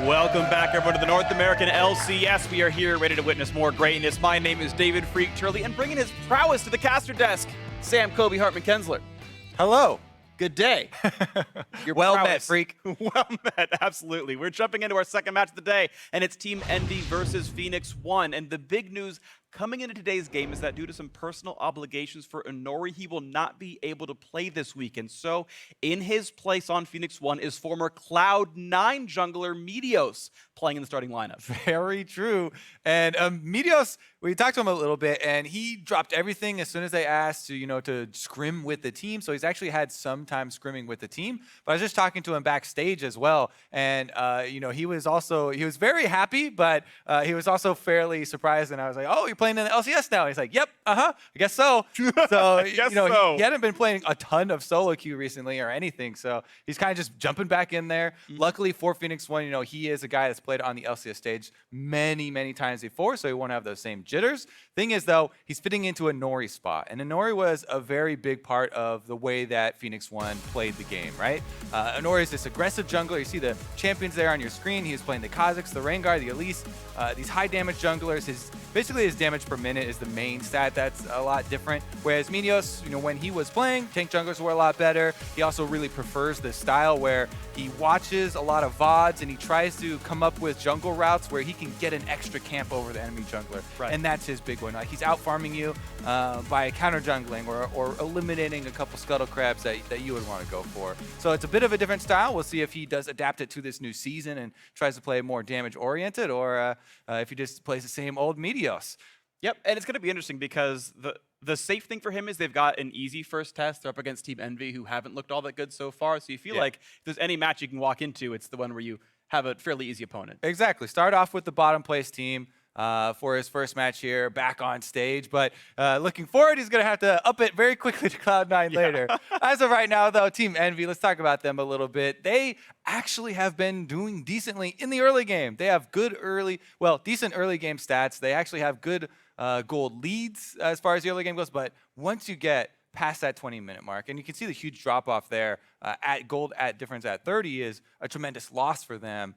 Welcome back, everyone, to the North American LCS. We are here ready to witness more greatness. My name is David Freak Turley, and bringing his prowess to the caster desk, Sam Kobe Hartman-Kensler. Hello. Good day. Well met, Freak. Well met, absolutely. We're jumping into our second match of the day, and it's Team Envy versus Phoenix1. And the big news coming into today's game is that due to some personal obligations for Inori, he will not be able to play this week. And so, in his place on Phoenix1 is former Cloud9 jungler Meteos playing in the starting lineup. Very true. And Meteos, we talked to him a little bit, and he dropped everything as soon as they asked to scrim with the team. So he's actually had some time scrimming with the team. But I was just talking to him backstage as well, and he was very happy, but he was also fairly surprised. And I was like, "Oh, you're playing in the LCS now?" And he's like, "Yep, I guess so." So he hadn't been playing a ton of solo queue recently or anything, so he's kind of just jumping back in there. Luckily for Phoenix1, he is a guy that's played on the LCS stage many times before, so he won't have those same jitters. Thing is, though, he's fitting into a Nori spot, and Nori was a very big part of the way that Phoenix1 played the game, right? Nori is this aggressive jungler. You see the champions there on your screen. He was playing the Kha'Zix, the Rengar, the Elise, these high damage junglers. Basically his damage per minute is the main stat. That's a lot different. Whereas Meteos, when he was playing, tank junglers were a lot better. He also really prefers this style where he watches a lot of VODs and he tries to come up with jungle routes where he can get an extra camp over the enemy jungler. Right. And that's his big one. Like, he's out farming you by counter jungling or eliminating a couple scuttle crabs that you would want to go for. So it's a bit of a different style. We'll see if he does adapt it to this new season and tries to play more damage oriented, or if he just plays the same old Meteos. Yep, and it's going to be interesting because the safe thing for him is they've got an easy first test. They're up against Team Envy, who haven't looked all that good so far. So you feel like if there's any match you can walk into, it's the one where you have a fairly easy opponent. Exactly. Start off with the bottom place team for his first match here, back on stage. But looking forward, he's going to have to up it very quickly to Cloud9 later. As of right now, though, Team Envy, let's talk about them a little bit. They actually have been doing decently in the early game. They have decent early game stats. They actually have good gold leads as far as the early game goes. But once you get past that 20-minute mark, and you can see the huge drop-off there at gold at difference at 30 is a tremendous loss for them.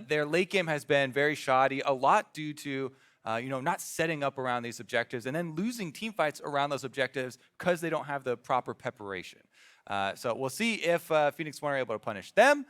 Their late game has been very shoddy, a lot due to not setting up around these objectives and then losing team fights around those objectives because they don't have the proper preparation. So we'll see if Phoenix1 are able to punish them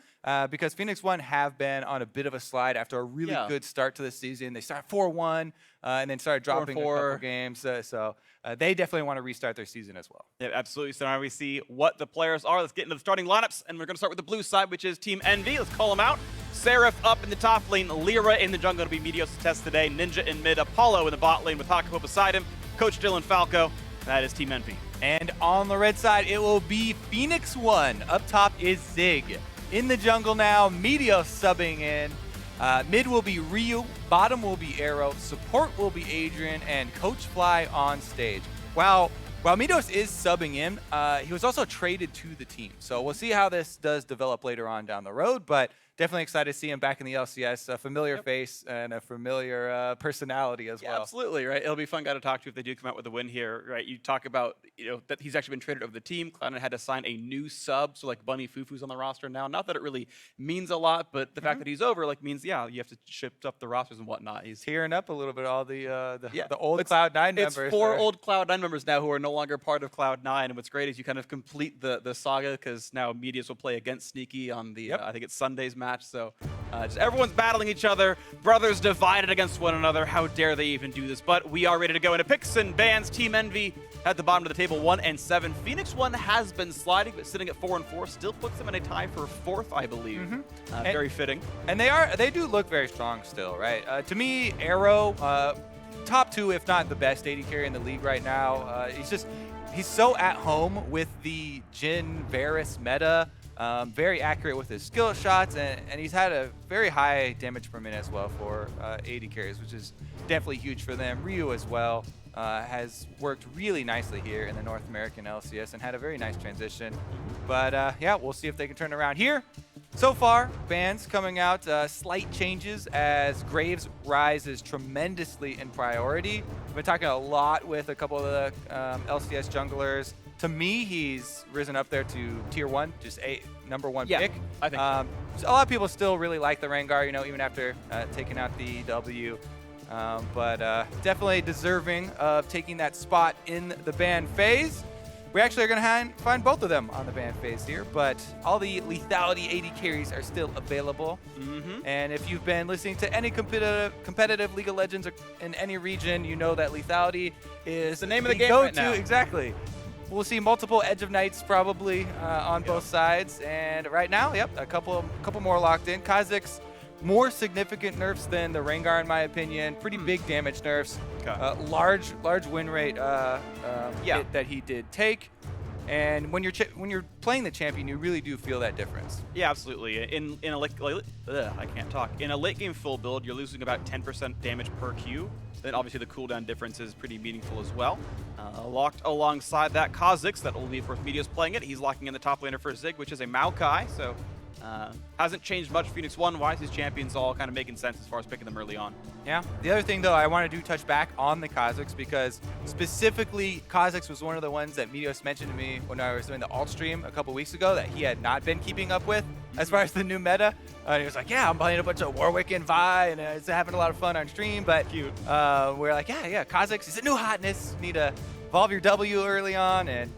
because Phoenix1 have been on a bit of a slide after a really good start to the season. They started 4-1 and then started dropping a couple games. So they definitely want to restart their season as well. Yeah, absolutely. So now we see what the players are. Let's get into the starting lineups, and we're going to start with the blue side, which is Team Envy. Let's call them out. Seraph up in the top lane, Lyra in the jungle to be Meteos' test today, Ninja in mid, Apollo in the bot lane with Hakuho beside him, Coach Dylan Falco. That is Team Envy. And on the red side, it will be Phoenix1. Up top is Zig. In the jungle now, Meteos subbing in. Mid will be Ryu, bottom will be Arrow, support will be Adrian, and Coach Fly on stage. While Meteos is subbing in, he was also traded to the team. So we'll see how this does develop later on down the road, but definitely excited to see him back in the LCS, a familiar face and a familiar personality as well. Absolutely, right? It'll be a fun guy to talk to if they do come out with a win here, right? You talk about, that he's actually been traded over the team. Cloud9 had to sign a new sub, so like Bunny Fufu's on the roster now. Not that it really means a lot, but the fact that he's over means, you have to shift up the rosters and whatnot. He's tearing up a little bit, all the old Cloud9 members. It's 4 old Cloud9 members now who are no longer part of Cloud9, and what's great is you kind of complete the saga because now Meteos will play against Sneaky on the, I think it's Sunday's match. So just everyone's battling each other, brothers divided against one another. How dare they even do this? But we are ready to go into picks and bans. Team Envy at the bottom of the table, 1-7. Phoenix1 has been sliding, but sitting at 4-4, still puts them in a tie for 4th, I believe. Very fitting. And they do look very strong still, right? To me, Arrow, top 2, if not the best AD carry in the league right now. He's so at home with the Jhin Varus meta. Very accurate with his skill shots, and he's had a very high damage per minute as well for AD carries, which is definitely huge for them. Ryu as well has worked really nicely here in the North American LCS and had a very nice transition. But yeah, we'll see if they can turn around here. So far, bans coming out, slight changes as Graves rises tremendously in priority. I've been talking a lot with a couple of the LCS junglers. To me, he's risen up there to tier 1, just a #1 pick. I think a lot of people still really like the Rengar, even after taking out the W. But definitely deserving of taking that spot in the ban phase. We actually are going to find both of them on the ban phase here, but all the lethality 80 carries are still available. And if you've been listening to any competitive League of Legends in any region, you know that lethality is the name of the game right now. Exactly. We'll see multiple Edge of Nights probably on both sides. And right now, yep, a couple more locked in. Kha'Zix, more significant nerfs than the Rengar, in my opinion. Pretty big damage nerfs. Okay. Large win rate hit that he did take. And when you're playing the champion, you really do feel that difference. Yeah, absolutely. In a late game full build, you're losing about 10% damage per Q. Then obviously the cooldown difference is pretty meaningful as well. Locked alongside that, Kha'Zix, that will be, of course, Media's playing it. He's locking in the top laner for Zig, which is a Maokai, so hasn't changed much Phoenix 1-wise. His champions all kind of making sense as far as picking them early on. Yeah. The other thing, though, I want to touch back on the Kha'Zix, because specifically Kha'Zix was one of the ones that Medios mentioned to me when I was doing the alt stream a couple weeks ago that he had not been keeping up with as far as the new meta. And he was like, yeah, I'm playing a bunch of Warwick and Vi, and it's having a lot of fun on stream. But we're like, yeah, Kha'Zix is a new hotness. You need to evolve your W early on, and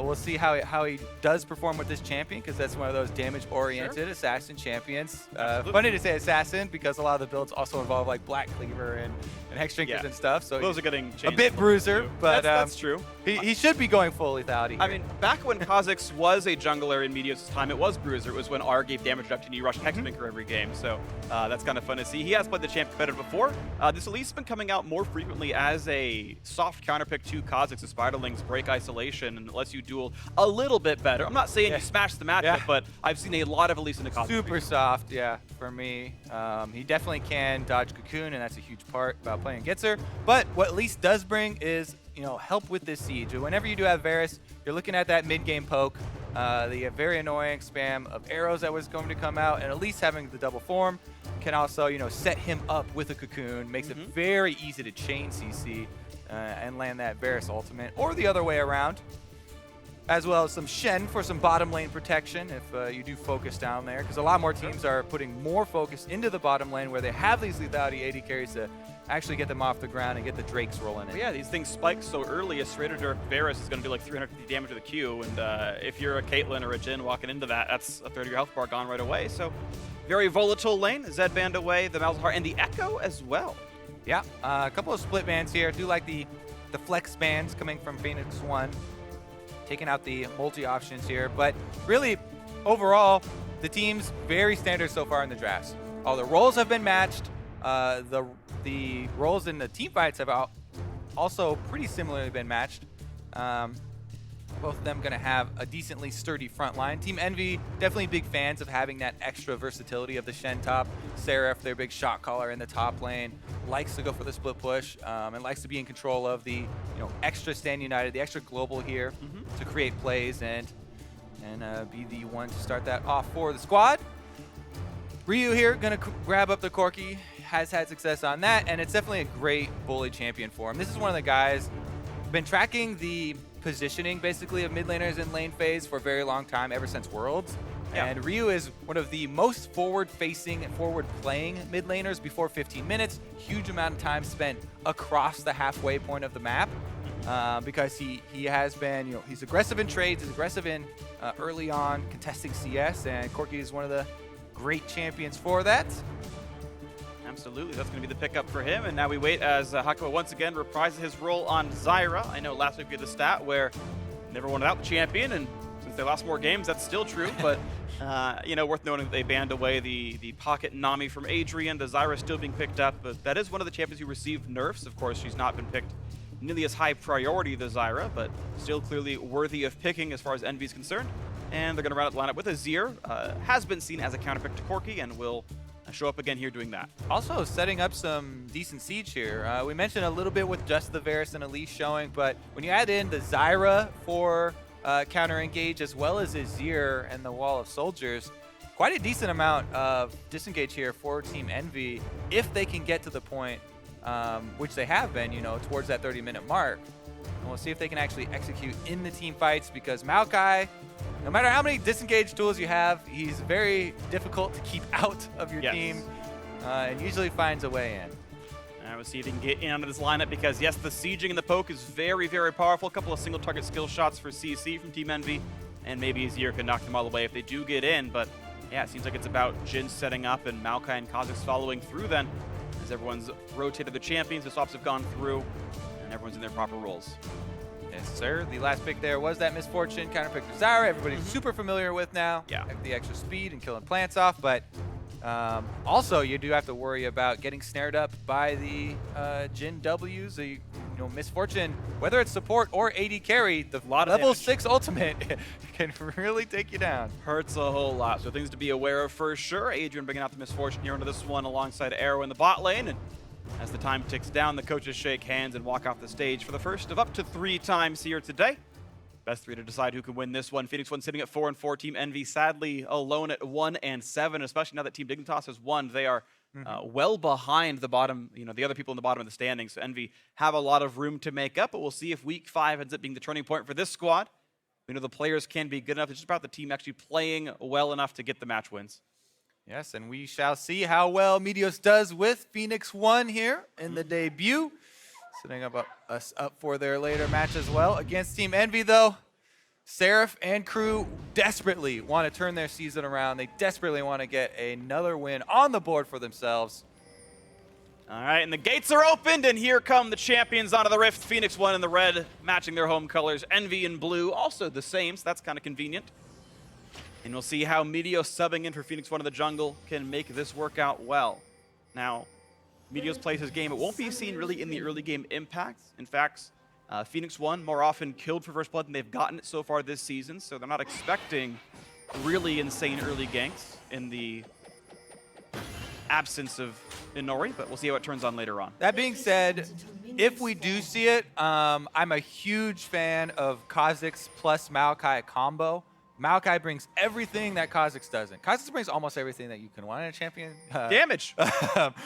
we'll see how he does perform with this champion, because that's one of those damage-oriented assassin champions. Funny to say assassin, because a lot of the builds also involve like Black Cleaver and Hex Drinkers and stuff. So those are getting changed a bit bruiser, but that's true. He should be going full lethality here. I mean, back when Kha'Zix was a jungler in Medios' time, it was bruiser. It was when R gave damage reduction. You rushed Hex Drinker every game, so that's kind of fun to see. He has played the champ better before. This Elise has been coming out more frequently as a soft counterpick to Kha'Zix's Spiderling's Break Isolation, and it lets you duel a little bit better. I'm not saying you smash the matchup, but I've seen a lot of Elise in the Kha'Zix. Super soft, for me. He definitely can dodge Cocoon, and that's a huge part about playing Gitzer. But what Elise does bring is, help with this siege. Whenever you do have Varus, you're looking at that mid-game poke, the very annoying spam of arrows that was going to come out, and Elise having the double form can also, set him up with a Cocoon, makes it very easy to chain CC and land that Varus ultimate, or the other way around. As well as some Shen for some bottom lane protection if you do focus down there, because a lot more teams are putting more focus into the bottom lane where they have these lethality 80 carries to actually get them off the ground and get the Drakes rolling in. Yeah, these things spike so early. A straight Dirk Varus is going to do like 350 damage to the Q, and if you're a Caitlyn or a Jhin walking into that, that's a third of your health bar gone right away. So very volatile lane. Zed banned away, the Malzahar, and the Echo as well. Yeah, a couple of split bans here. I do like the flex bans coming from Phoenix 1. Taking out the multi-options here, but really, overall, the team's very standard so far in the drafts. All the roles have been matched. The roles in the team fights have also pretty similarly been matched. Both of them going to have a decently sturdy front line. Team Envy, definitely big fans of having that extra versatility of the Shen top. Seraph, their big shot caller in the top lane, likes to go for the split push and likes to be in control of the extra stand united, the extra global here to create plays and be the one to start that off for the squad. Ryu here going to grab up the Corki, has had success on that, and it's definitely a great bully champion for him. This is one of the guys been tracking the positioning basically of mid laners in lane phase for a very long time, ever since Worlds. And Ryu is one of the most forward-facing and forward-playing mid laners before 15 minutes. Huge amount of time spent across the halfway point of the map because he has been, he's aggressive in trades, he's aggressive in early on contesting CS, and Corki is one of the great champions for that. Absolutely, that's going to be the pickup for him. And now we wait as Hakuba once again reprises his role on Zyra. I know last week we had the stat where never won without the champion, and since they lost more games, that's still true. But, worth noting that they banned away the pocket Nami from Adrian. The Zyra still being picked up, but that is one of the champions who received nerfs. Of course, she's not been picked nearly as high priority, the Zyra, but still clearly worthy of picking as far as Envy is concerned. And they're going to round out the lineup with Azir. Has been seen as a counterpick to Corki and will show up again here doing that. Also setting up some decent siege here. We mentioned a little bit with just the Varus and Elise showing, but when you add in the Zyra for counter engage as well as Azir and the Wall of Soldiers, quite a decent amount of disengage here for Team Envy if they can get to the point, which they have been, towards that 30-minute mark. and we'll see if they can actually execute in the team fights, because Maokai, no matter how many disengage tools you have, he's very difficult to keep out of your team, and usually finds a way in. And we'll see if he can get in under this lineup, because yes, the sieging and the poke is very, very powerful. A couple of single target skill shots for CC from Team Envy, and maybe Azir can knock them all away if they do get in. But yeah, it seems like it's about Jin setting up and Maokai and Kha'Zix following through then, as everyone's rotated the champions, the swaps have gone through, and everyone's in their proper roles. Yes, sir. The last pick there was that Misfortune counterpick for Zara. Everybody's super familiar with now. Yeah. The extra speed and killing plants off, but also you do have to worry about getting snared up by the Jin W's. You know, Misfortune, whether it's support or AD carry, the level 6 ultimate can really take you down. Hurts a whole lot, so things to be aware of for sure. Adrian bringing out the Misfortune here into this one alongside Arrow in the bot lane, and as the time ticks down, the coaches shake hands and walk off the stage for the first of up to 3 times here today. Best 3 to decide who can win this one. Phoenix 1 sitting at 4-4. Team Envy sadly alone at 1-7, especially now that Team Dignitas has won. They are well behind the bottom, the other people in the bottom of the standings. So Envy have a lot of room to make up, but we'll see if Week 5 ends up being the turning point for this squad. We know the players can be good enough. It's just about the team actually playing well enough to get the match wins. Yes, and we shall see how well Meteos does with Phoenix 1 here in the debut. Setting us up for their later match as well. Against Team Envy, though, Seraph and crew desperately want to turn their season around. They desperately want to get another win on the board for themselves. All right, and the gates are opened, and here come the champions onto the Rift. Phoenix 1 in the red, matching their home colors. Envy in blue, also the same, so that's kind of convenient. And we'll see how Meteos subbing in for Phoenix 1 in the jungle can make this work out well. Now, Meteos plays his game. It won't be seen really in the early game impact. In fact, Phoenix 1 more often killed for first blood than they've gotten it so far this season, so they're not expecting really insane early ganks in the absence of Inori, but we'll see how it turns on later on. That being said, if we do see it, I'm a huge fan of Kha'Zix plus Maokai combo. Maokai brings everything that Kha'Zix doesn't. Kha'Zix brings almost everything that you can want in a champion. Damage.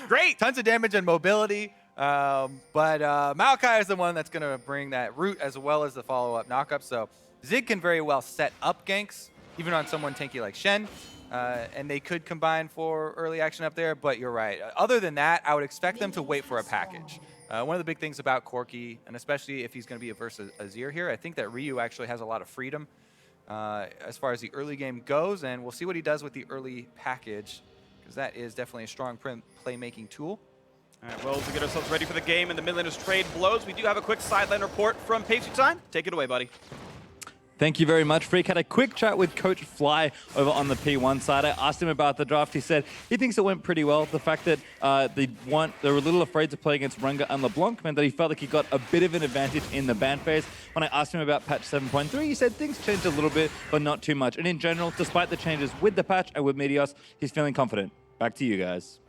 Great. Tons of damage and mobility. But Maokai is the one that's going to bring that root as well as the follow-up knockup. So Zig can very well set up ganks, even on someone tanky like Shen. And they could combine for early action up there, but you're right. Other than that, I would expect them to wait for a package. One of the big things about Corki, and especially if he's going to be versus Azir here, I think that Ryu actually has a lot of freedom as far as the early game goes, and we'll see what he does with the early package, because that is definitely a strong playmaking tool. All right, well, to get ourselves ready for the game and the mid laners trade blows, we do have a quick sideline report from Pastry Time. Take it away, buddy. Thank you very much, Freak. Had a quick chat with Coach Fly over on the P1 side. I asked him about the draft. He said he thinks it went pretty well. The fact that they were a little afraid to play against Rengar and LeBlanc meant that he felt like he got a bit of an advantage in the ban phase. When I asked him about patch 7.3, he said things changed a little bit, but not too much. And in general, despite the changes with the patch and with Meteos, he's feeling confident. Back to you guys.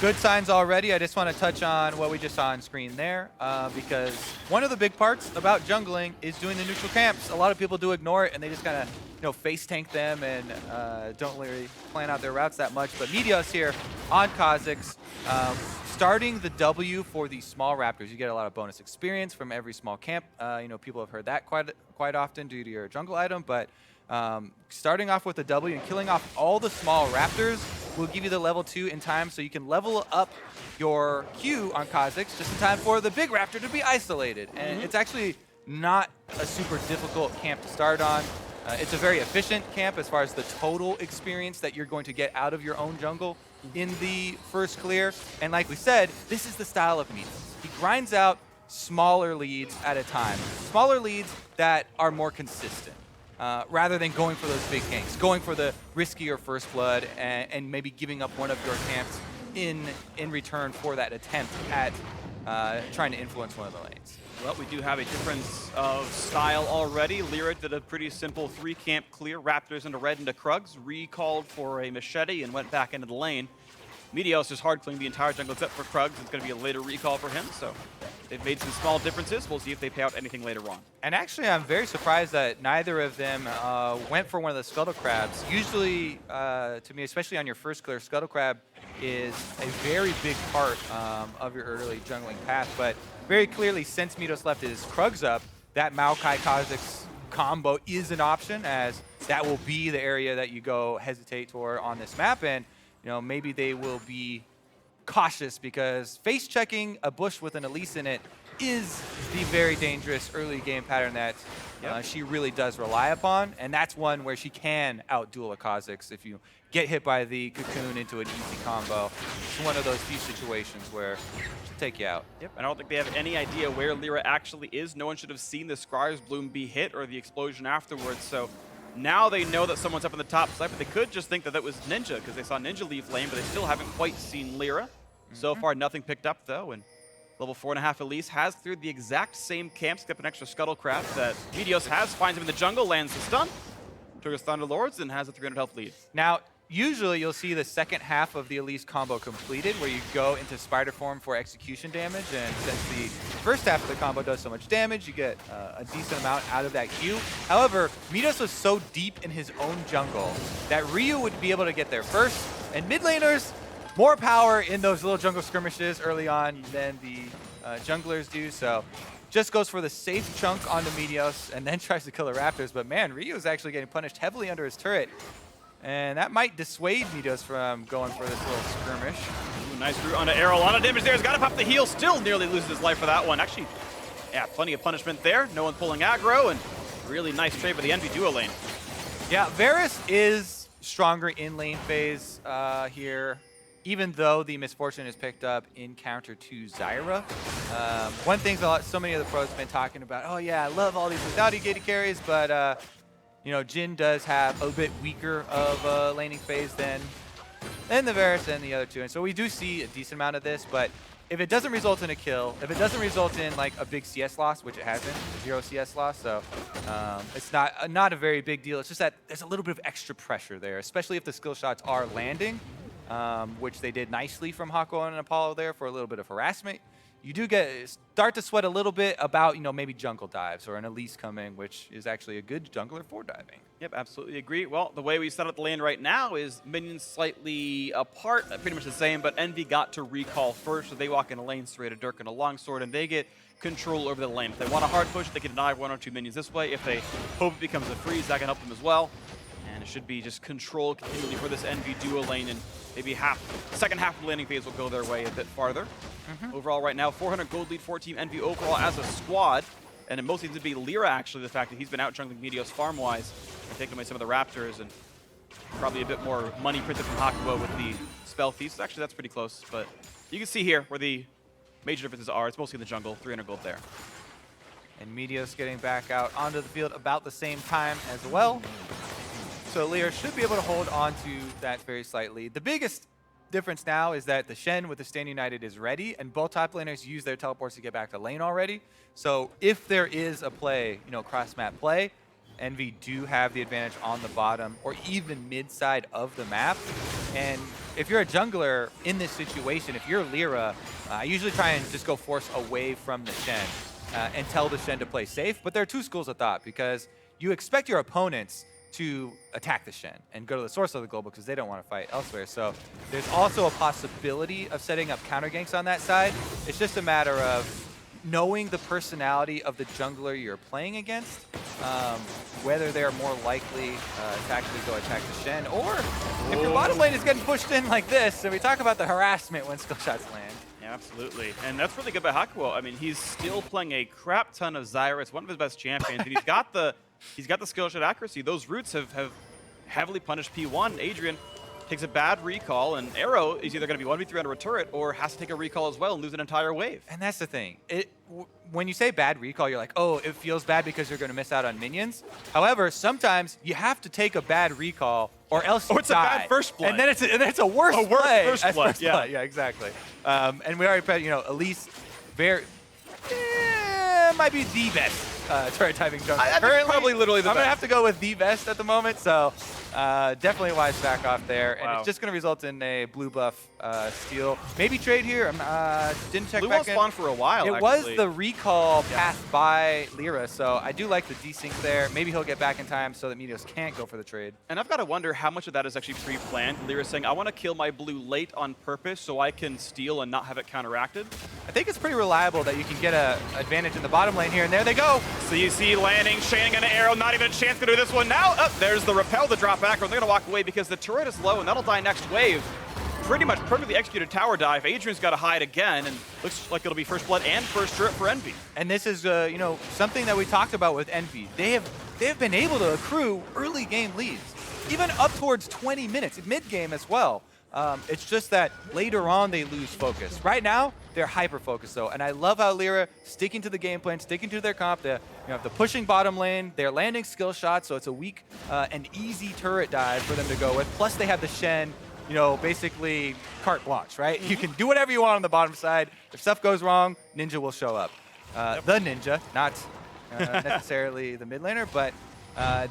Good signs already. I just want to touch on what we just saw on screen there, because one of the big parts about jungling is doing the neutral camps. A lot of people do ignore it, and they just kind of face tank them and don't really plan out their routes that much. But Meteos here on Kha'Zix, starting the W for the small Raptors. You get a lot of bonus experience from every small camp. People have heard that quite often due to your jungle item, but starting off with the W and killing off all the small Raptors will give you the level 2 in time, so you can level up your Q on Kha'Zix just in time for the big Raptor to be isolated. And it's actually not a super difficult camp to start on. It's a very efficient camp as far as the total experience that you're going to get out of your own jungle in the first clear. And like we said, this is the style of Meteos. He grinds out smaller leads at a time. Smaller leads that are more consistent. Rather than going for those big ganks, going for the riskier first blood and maybe giving up one of your camps in return for that attempt at trying to influence one of the lanes. Well, we do have a difference of style already. Lyra did a pretty simple 3-camp clear, Raptors into red into Krugs, recalled for a machete and went back into the lane. Meteos is hard clearing the entire jungle except for Krugs. It's going to be a later recall for him, so they've made some small differences. We'll see if they pay out anything later on. And actually, I'm very surprised that neither of them went for one of the Scuttle Crabs. Usually, to me, especially on your first clear, Scuttle Crab is a very big part of your early jungling path, but very clearly, since Midos left his Krugs up, that Maokai Kha'Zix combo is an option, as that will be the area that you go hesitate toward on this map. And maybe they will be cautious, because face checking a bush with an Elise in it is the very dangerous early game pattern that she really does rely upon, and that's one where she can out-duel a Kha'Zix if you get hit by the cocoon into an easy combo. It's one of those few situations where she'll take you out. Yep, and I don't think they have any idea where Lyra actually is. No one should have seen the Scryer's Bloom be hit or the explosion afterwards, so now they know that someone's up in the top side, but they could just think that that was Ninja, because they saw Ninja leave lane, but they still haven't quite seen Lyra. So far, nothing picked up, though, and level 4.5 Elise has cleared the exact same camp, skip an extra Scuttlecraft that Meteos has, finds him in the jungle, lands the stun, triggers Thunderlords, and has a 300 health lead. Now, usually you'll see the second half of the Elise combo completed, where you go into Spider form for execution damage, and since the first half of the combo does so much damage, you get a decent amount out of that Q. However, Meteos was so deep in his own jungle that Ryu would be able to get there first, and mid laners, more power in those little jungle skirmishes early on than the junglers do, so just goes for the safe chunk onto Meteos and then tries to kill the Raptors. But man, Ryu is actually getting punished heavily under his turret, and that might dissuade Meteos from going for this little skirmish. Ooh, nice root onto Arrow. A lot of damage there. He's got to pop the heal. Still nearly loses his life for that one. Actually, yeah, plenty of punishment there. No one pulling aggro, and really nice trade for the Envy duo lane. Yeah, Varus is stronger in lane phase here, even though the misfortune is picked up in counter to Zyra. One thing so many of the pros have been talking about, oh yeah, I love all these without gated carries, but Jhin does have a bit weaker of a laning phase than the Varus and the other two. And so we do see a decent amount of this, but if it doesn't result in a kill, if it doesn't result in like a big CS loss, which it hasn't, 0 CS loss, so it's not a very big deal. It's just that there's a little bit of extra pressure there, especially if the skill shots are landing. Which they did nicely from Hako and Apollo there for a little bit of harassment. You do start to sweat a little bit about, maybe jungle dives or an Elise coming, which is actually a good jungler for diving. Yep, absolutely agree. Well, the way we set up the lane right now is minions slightly apart, pretty much the same, but Envy got to recall first, so they walk in a lane straight, a Dirk and a Longsword, and they get control over the lane. If they want a hard push, they can deny 1 or 2 minions this way. If they hope it becomes a freeze, that can help them as well. And it should be just control continually for this Envy duo lane, and maybe second half of the laning phase will go their way a bit farther. Overall right now, 400 gold lead for Team Envy overall as a squad. And it mostly seems to be Lyra, actually, the fact that he's been out jungling Meteos farm-wise and taking away some of the Raptors, and probably a bit more money printed from Hakuo with the spell feast. Actually, that's pretty close, but you can see here where the major differences are. It's mostly in the jungle, 300 gold there. And Meteos getting back out onto the field about the same time as well. So Lyra should be able to hold on to that very slightly. The biggest difference now is that the Shen with the Stand United is ready, and both top laners use their teleports to get back to lane already. So if there is a play, cross-map play, Envy do have the advantage on the bottom or even mid-side of the map. And if you're a jungler in this situation, if you're Lyra, I usually try and just go force away from the Shen and tell the Shen to play safe. But there are two schools of thought, because you expect your opponents to attack the Shen and go to the source of the global because they don't want to fight elsewhere. So there's also a possibility of setting up counter ganks on that side. It's just a matter of knowing the personality of the jungler you're playing against, whether they're more likely to actually go attack the Shen, or if your bottom lane is getting pushed in like this. So we talk about the harassment when skill shots land. Yeah, absolutely. And that's really good by Hakuo. I mean, he's still playing a crap ton of Zyra. It's one of his best champions, and he's got the skill shot accuracy. Those roots have heavily punished P1. Adrian takes a bad recall, and Arrow is either going to be 1v3 under a turret or has to take a recall as well and lose an entire wave. And that's the thing. When you say bad recall, you're like, oh, it feels bad because you're going to miss out on minions. However, sometimes you have to take a bad recall or else you it's die. A bad first play. And then it's a worse play. First play. Yeah, exactly. And we already put, Elise might be the best turret typing jungler. Currently, probably literally the I'm best. going to have to go with the best at the moment, so Definitely a wise back off there, and Wow. it's just going to result in a blue buff steal. Maybe trade here. Didn't check Blue back won't in. spawn for a while, It actually. was the recall path by Lyra, so I do like the desync there. Maybe he'll get back in time so that Meteos can't go for the trade. And I've got to wonder how much of that is actually pre-planned. Lyra saying, I want to kill my blue late on purpose so I can steal and not have it counteracted. I think it's pretty reliable that you can get an advantage in the bottom lane here, and there they go. So you see landing, Shannon an arrow, not even a chance to do this one now. Up there's the repel to drop back, or they're going to walk away because the turret is low, and that'll die next wave. Pretty much perfectly executed tower dive. Adrian's got to hide again, and looks like it'll be first blood and first turret for Envy. And this is, you know, something that we talked about with Envy. They have been able to accrue early game leads, even up towards 20 minutes, mid game as well. It's just that later on they lose focus. Right now, they're hyper-focused though, and I love how Lyra sticking to the game plan, sticking to their comp. They're pushing bottom lane, they're landing skill shots, so it's a weak and easy turret dive for them to go with. Plus they have the Shen, you know, basically carte blanche, right? You can do whatever you want on the bottom side. If stuff goes wrong, Ninja will show up. The Ninja, not necessarily the mid laner, but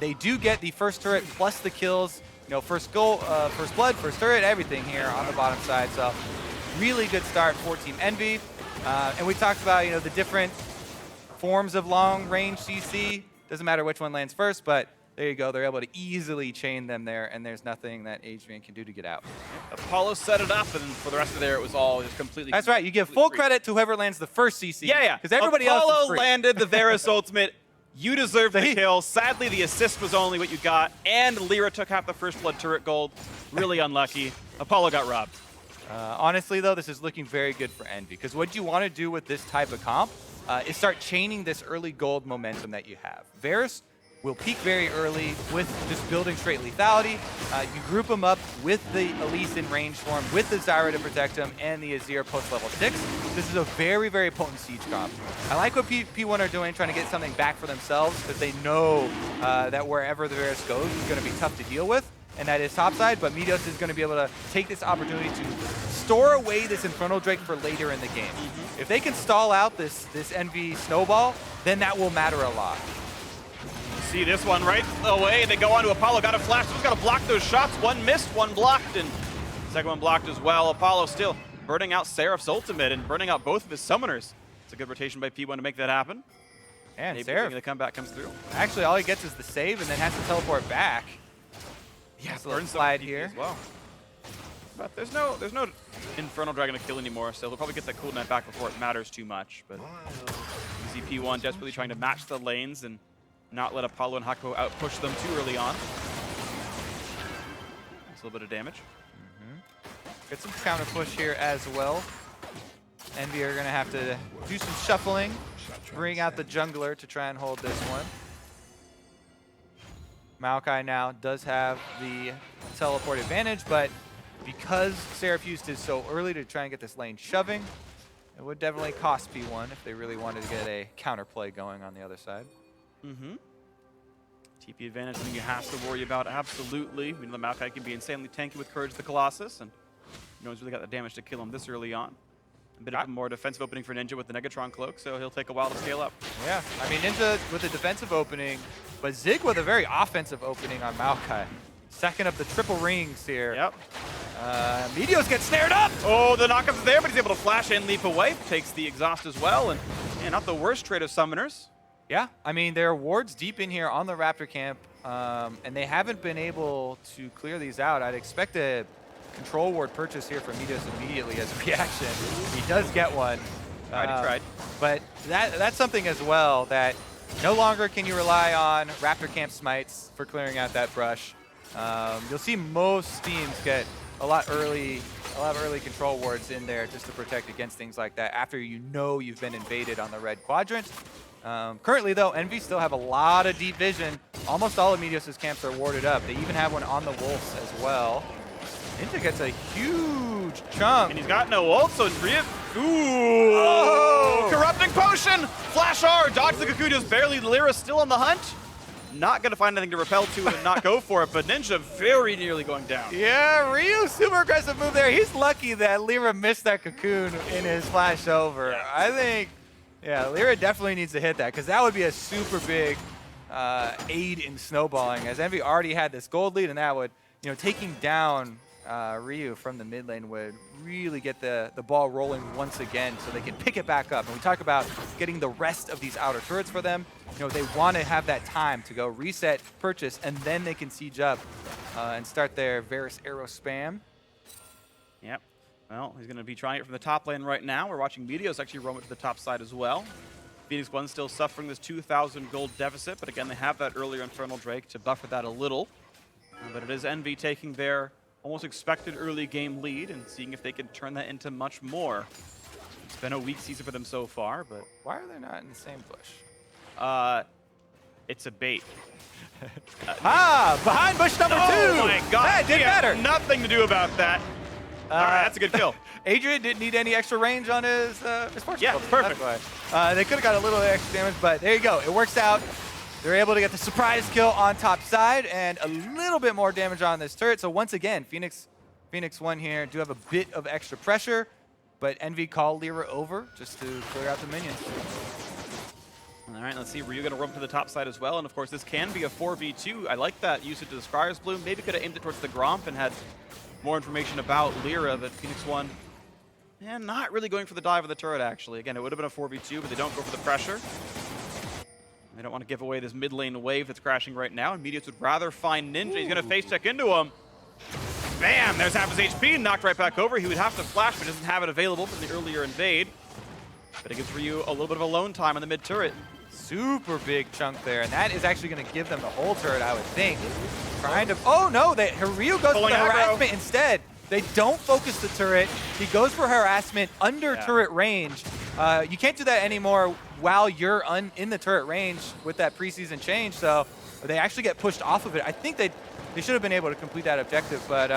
they do get the first turret plus the kills. You know, first goal, first blood, first turret, everything here on the bottom side. So really good start for Team Envy. And we talked about, you know, the different forms of long range CC. Doesn't matter which one lands first, but there you go. They're able to easily chain them there, and there's nothing that Adrian can do to get out. Apollo set it up, and for the rest of there, it was all just completely. That's right. You give full credit to whoever lands the first CC. Yeah. Because everybody else is Apollo free. landed the Varus ultimate. You deserved the kill. Sadly, the assist was only what you got, and Lyra took half the first blood turret gold. Really unlucky. Apollo got robbed. Honestly, though, this is looking very good for Envy, because what you want to do with this type of comp is start chaining this early gold momentum that you have. Varus will peak very early with just building straight lethality. You group him up with the Elise in range form, with the Zyra to protect him, and the Azir post level 6. This is a very, very potent siege comp. I like what P1 are doing, trying to get something back for themselves, because they know that wherever the Varus goes is going to be tough to deal with, and that is topside, but Meteos is going to be able to take this opportunity to store away this Infernal Drake for later in the game. If they can stall out this Envy snowball, then that will matter a lot. See this one right away. They go on to Apollo. Got a flash. Just got to block those shots. One missed, one blocked, and second one blocked as well. Apollo still burning out Seraph's ultimate and burning out both of his summoners. It's a good rotation by P1 to make that happen. And Maybe Seraph, the comeback comes through. actually, all he gets is the save and then has to teleport back. Yeah, Nice little slide here. as well. But there's no Infernal Dragon to kill anymore, so he'll probably get that cooldown back before it matters too much. But you see P1 desperately trying to match the lanes and not let Apollo and Hakuho outpush them too early on. That's a little bit of damage. Get some counter push here as well. Envy are going to have to do some shuffling, bring out the jungler to try and hold this one. Maokai now does have the teleport advantage, but because Seraph used his so early to try and get this lane shoving, it would definitely cost P1 if they really wanted to get a counterplay going on the other side. TP advantage, something you have to worry about, absolutely. We know the Maokai can be insanely tanky with Courage the Colossus, and no one's really got the damage to kill him this early on. A bit of a more defensive opening for Ninja with the Negatron Cloak, so he'll take a while to scale up. Yeah, I mean, Ninja with a defensive opening, but Zig with a very offensive opening on Maokai. Second of the triple rings here. Yep. Meteos get snared up! Oh, the knockup's there, but he's able to flash and leap away. Takes the exhaust as well, and not the worst trade of summoners. Yeah, I mean, there are wards deep in here on the Raptor camp, and they haven't been able to clear these out. I'd expect a control ward purchase here from Meteos immediately as a reaction. He does get one. Already tried. But that's something as well, that no longer can you rely on Raptor camp smites for clearing out that brush. You'll see most teams get a lot of early control wards in there just to protect against things like that after you know you've been invaded on the red quadrant. Currently, though, Envy still have a lot of deep vision. Almost all of Meteos' camps are warded up. They even have one on the Wolves as well. Ninja gets a huge chunk. And he's got no ult, so ooh! Oh! Corrupting Potion! Flash R, dodge the Cocoon, just barely. Lyra still on the hunt. Not gonna find anything to repel to and not go for it, but Ninja very nearly going down. Yeah, Ryu, super aggressive move there. He's lucky that Lyra missed that Cocoon in his flash over. Yeah. I think, yeah, Lyra definitely needs to hit that, because that would be a super big aid in snowballing, as Envy already had this gold lead, and that would, taking down Ryu from the mid lane would really get the ball rolling once again so they can pick it back up. And we talk about getting the rest of these outer turrets for them. They want to have that time to go reset, purchase, and then they can siege up and start their Varus arrow spam. Yep. Well, he's going to be trying it from the top lane right now. We're watching Meteos actually roam it to the top side as well. Phoenix One still suffering this 2,000 gold deficit, but again, they have that earlier Infernal Drake to buffer that a little. But it is Envy taking their almost expected early game lead and seeing if they can turn that into much more. It's been a weak season for them so far, but... Why are they not in the same bush? It's a bait. Behind bush number 2! Oh my god! That did matter! Nothing to do about that. All right, that's a good kill. Adrian didn't need any extra range on his Esports. Yeah, perfect. They could have got a little extra damage, but there you go. It works out. They're able to get the surprise kill on top side and a little bit more damage on this turret. So once again, Phoenix One here do have a bit of extra pressure, but Envy call Lyra over just to clear out the minions. All right, let's see. Ryu going to roam to the top side as well. And of course, this can be a 4v2. I like that usage of the Scryer's Bloom. Maybe could have aimed it towards the Gromp and had more information about Lyra, but Phoenix One, not really going for the dive of the turret, actually. Again, it would have been a 4v2, but they don't go for the pressure. They don't want to give away this mid lane wave that's crashing right now. And Meteos would rather find Ninja. He's going to face check into him. Bam! There's half his HP, knocked right back over. He would have to flash, but doesn't have it available from the earlier invade. But it gives Ryu a little bit of alone time on the mid turret. Super big chunk there, and that is actually going to give them the whole turret, I would think. Trying to, oh no, Ryu goes for the harassment instead. They don't focus the turret. He goes for harassment under turret range. You can't do that anymore while you're in the turret range with that preseason change, so they actually get pushed off of it. I think they should have been able to complete that objective, but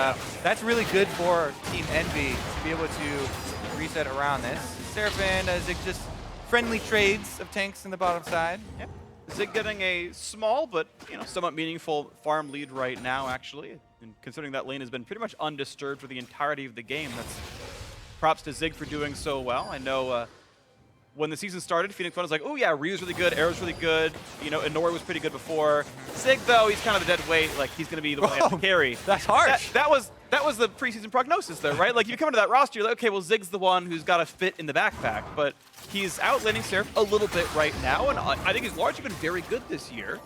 that's really good for Team Envy to be able to reset around this. Seraphine, Zig just friendly trades of tanks in the bottom side. Yep. Zig getting a small but somewhat meaningful farm lead right now, actually. And considering that lane has been pretty much undisturbed for the entirety of the game, that's props to Zig for doing so well. I know when the season started, Phoenix One was like, oh yeah, Ryu's really good, Arrow's really good, Inori was pretty good before. Zig, though, he's kind of the dead weight, like he's going to be the one to carry. That's harsh. That was the preseason prognosis, though, right? Like, you come into that roster, you're like, okay, well, Zig's the one who's got to fit in the backpack, but he's outlaning Seraph a little bit right now, and I think he's largely been very good this year.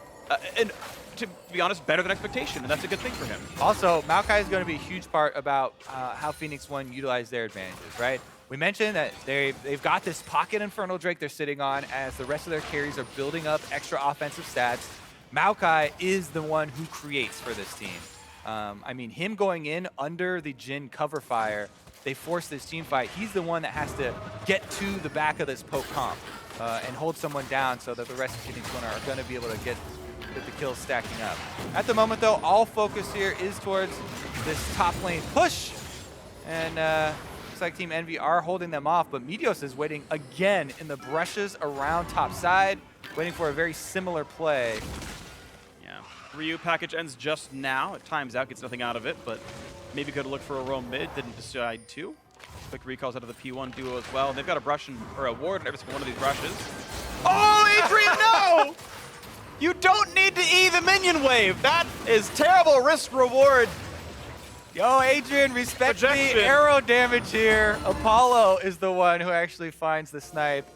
And to be honest, better than expectation, and that's a good thing for him. Also, Maokai is going to be a huge part about how Phoenix One utilize their advantages, right? We mentioned that they've got this pocket Infernal Drake they're sitting on as the rest of their carries are building up extra offensive stats. Maokai is the one who creates for this team. I mean, him going in under the Jhin cover fire, they force this team fight. He's the one that has to get to the back of this poke comp and hold someone down so that the rest of Phoenix One are going to be able to get the kills stacking up. At the moment, though, all focus here is towards this top lane push. And looks like Team Envy are holding them off, but Meteos is waiting again in the brushes around top side, waiting for a very similar play. Yeah, Ryu package ends just now. It times out, gets nothing out of it, but maybe could have looked for a roam mid, didn't decide to. Quick recalls out of the P1 duo as well. And they've got a brush or a ward in every single one of these brushes. Oh, Adrian, no! You don't need to E the minion wave. That is terrible risk reward. Yo, Adrian, respect the arrow damage here. Apollo is the one who actually finds the snipe.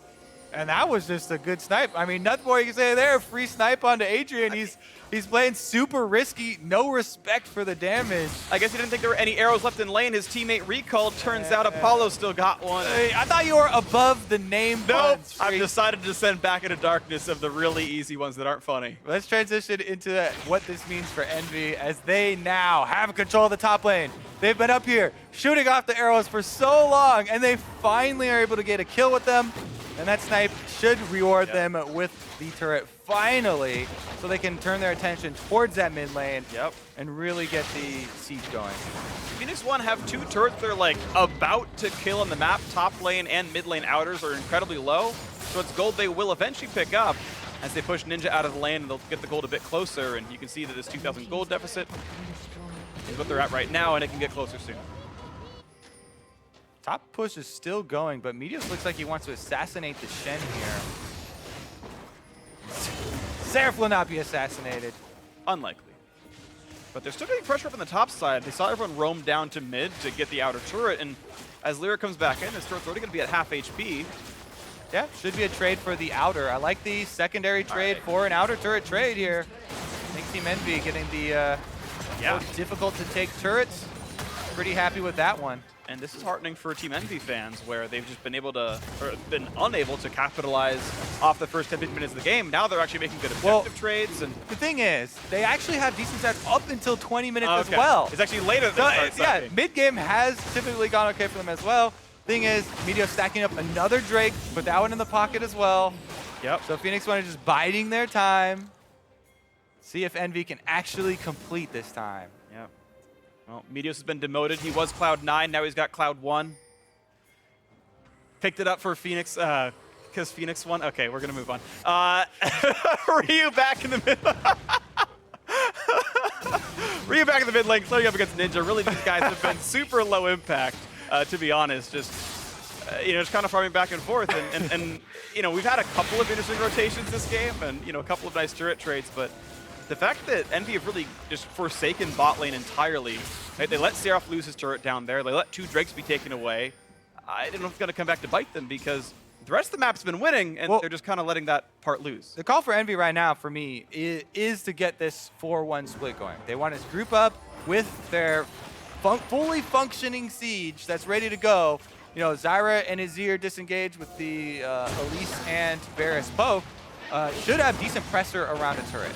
And that was just a good snipe. I mean, nothing more you can say there. Free snipe onto Adrian. He's playing super risky. No respect for the damage. I guess he didn't think there were any arrows left in lane. His teammate recalled. Turns out Apollo still got one. Hey, I thought you were above the name Nope. I've decided to descend back into darkness of the really easy ones that aren't funny. Let's transition into what this means for Envy as they now have control of the top lane. They've been up here shooting off the arrows for so long, and they finally are able to get a kill with them. And that snipe should reward them with the turret finally, so they can turn their attention towards that mid lane and really get the siege going. Phoenix One have two turrets they're like about to kill on the map. Top lane and mid lane outers are incredibly low, so it's gold they will eventually pick up as they push Ninja out of the lane, and they'll get the gold a bit closer. And you can see that this 2,000 gold deficit is what they're at right now, and it can get closer soon. Top push is still going, but Meteos looks like he wants to assassinate the Shen here. Seraph will not be assassinated. Unlikely. But they're still getting pressure up on the top side. They saw everyone roam down to mid to get the outer turret, and as Lyra comes back in, his turret's already going to be at half HP. Yeah, should be a trade for the outer. I like the secondary trade for an outer turret trade here. I think Team Envy getting the more difficult to take turrets. Pretty happy with that one. And this is heartening for Team Envy fans, where they've just been able to, or been unable to capitalize off the first 10-15 minutes of the game. Now they're actually making good objective trades. And the thing is, they actually have decent stats up until 20 minutes as well. It's actually later than yeah, mid-game has typically gone okay for them as well. Thing is, Meteor stacking up another Drake, put that one in the pocket as well. Yep. So Phoenix One is just biding their time. See if Envy can actually complete this time. Yep. Well, Meteos has been demoted. He was Cloud9, now he's got Cloud1. Picked it up for Phoenix, because Phoenix won. Okay, we're gonna move on. Ryu back in the mid. Ryu back in the mid lane, clearing up against Ninja. Really, these guys have been super low impact, to be honest. Just, just kind of farming back and forth. And we've had a couple of interesting rotations this game, and a couple of nice turret trades, but the fact that Envy have really just forsaken bot lane entirely, right? They let Seraph lose his turret down there. They let 2 Drakes be taken away. I don't know if it's going to come back to bite them, because the rest of the map's been winning, and they're just kind of letting that part loose. The call for Envy right now, for me, is to get this 4-1 split going. They want to group up with their fully functioning Siege that's ready to go. Zyra and Azir disengage with the Elise and Varus poke. Should have decent pressure around a turret.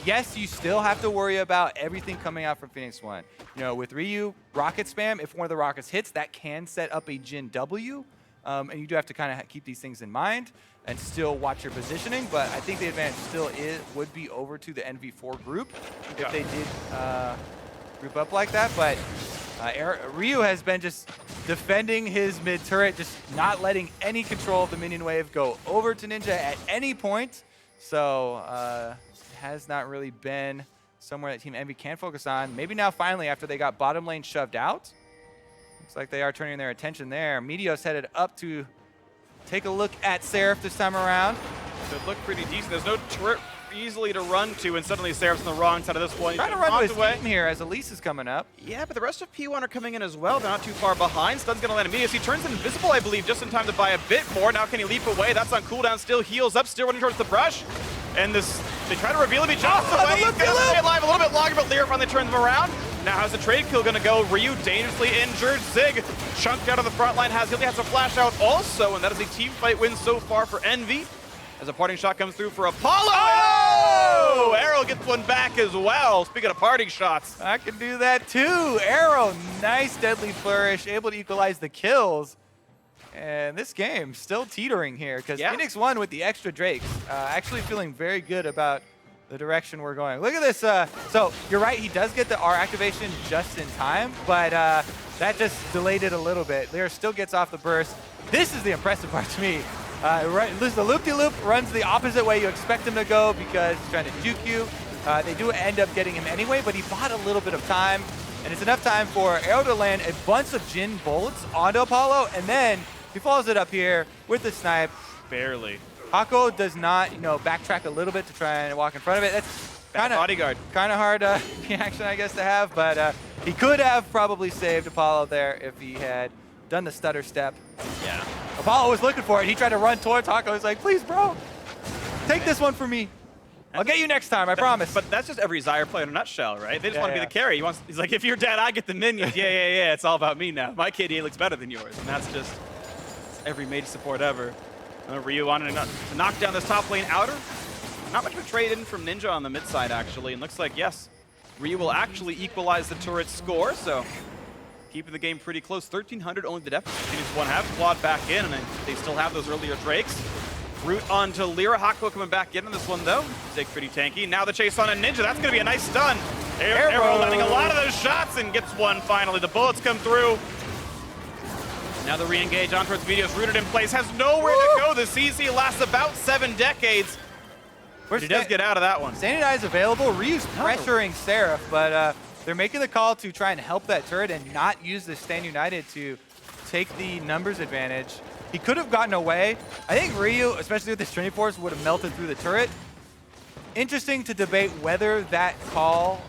Yes, you still have to worry about everything coming out from Phoenix One. With Ryu, rocket spam, if one of the rockets hits, that can set up a Jin W. And you do have to kind of keep these things in mind and still watch your positioning. But I think the advantage still would be over to the NV4 group if they did group up like that. But Ryu has been just defending his mid turret, just not letting any control of the minion wave go over to Ninja at any point. So has not really been somewhere that Team Envy can focus on. Maybe now finally, after they got bottom lane shoved out, looks like they are turning their attention there. Meteos headed up to take a look at Seraph this time around. It looked pretty decent. There's no turret easily to run to, and suddenly Seraph's on the wrong side of this one. Trying to run to his team here as Elise is coming up. Yeah, but the rest of P1 are coming in as well. They're not too far behind. Stun's going to land immediately. He turns invisible, I believe, just in time to buy a bit more. Now can he leap away? That's on cooldown. Still heals up, still running towards the brush. And they try to reveal him. He jumps away. He's going to stay alive a little bit longer, but Lyra finally turns him around. Now how's the trade kill going to go? Ryu dangerously injured. Zig chunked out of the front line. He only has a flash out also, and that is a team fight win so far for Envy. As a parting shot comes through for Apollo. Oh! Arrow gets one back as well. Speaking of parting shots. I can do that too. Arrow, nice deadly flourish, able to equalize the kills. And this game still teetering here because Phoenix won with the extra Drakes. Actually feeling very good about the direction we're going. Look at this. So you're right, he does get the R activation just in time, but that just delayed it a little bit. Lyra still gets off the burst. This is the impressive part to me. The loop-de-loop runs the opposite way you expect him to go because he's trying to juke you. They do end up getting him anyway, but he bought a little bit of time, and it's enough time for Arrow to land a bunch of Jin bullets onto Apollo, and then he follows it up here with the snipe. Barely. Hako does not, backtrack a little bit to try and walk in front of it. That's kind of hard reaction, I guess, to have, but he could have probably saved Apollo there if he had done the stutter step. Yeah. Apollo was looking for it. He tried to run towards Hako. He's like, please, bro, take this one for me. I'll get you next time, I promise. But that's just every Zyre player in a nutshell, right? They just want to be the carry. He's like, if you're dead, I get the minions. Yeah. It's all about me now. My KDA looks better than yours. And that's just every mage support ever. Ryu wanted to knock down this top lane outer. Not much of a trade in from Ninja on the mid side, actually. And looks like, yes, Ryu will actually equalize the turret score. So keeping the game pretty close. 1,300 only the deficit. Phoenix One have clawed back in, and they still have those earlier Drakes. Root onto Lyra. Hako coming back in on this one, though. Zig pretty tanky. Now the chase on a Ninja. That's going to be a nice stun. Arrow landing a lot of those shots and gets one finally. The bullets come through. Now the re-engage on towards Meteos, rooted in place, has nowhere to go. The CC lasts about 7 decades. He does get out of that one. Standing Eye is available. Ryu's pressuring Seraph, but they're making the call to try and help that turret and not use the Stand United to take the numbers advantage. He could have gotten away. I think Ryu, especially with his Trinity Force, would have melted through the turret. interesting to debate whether that call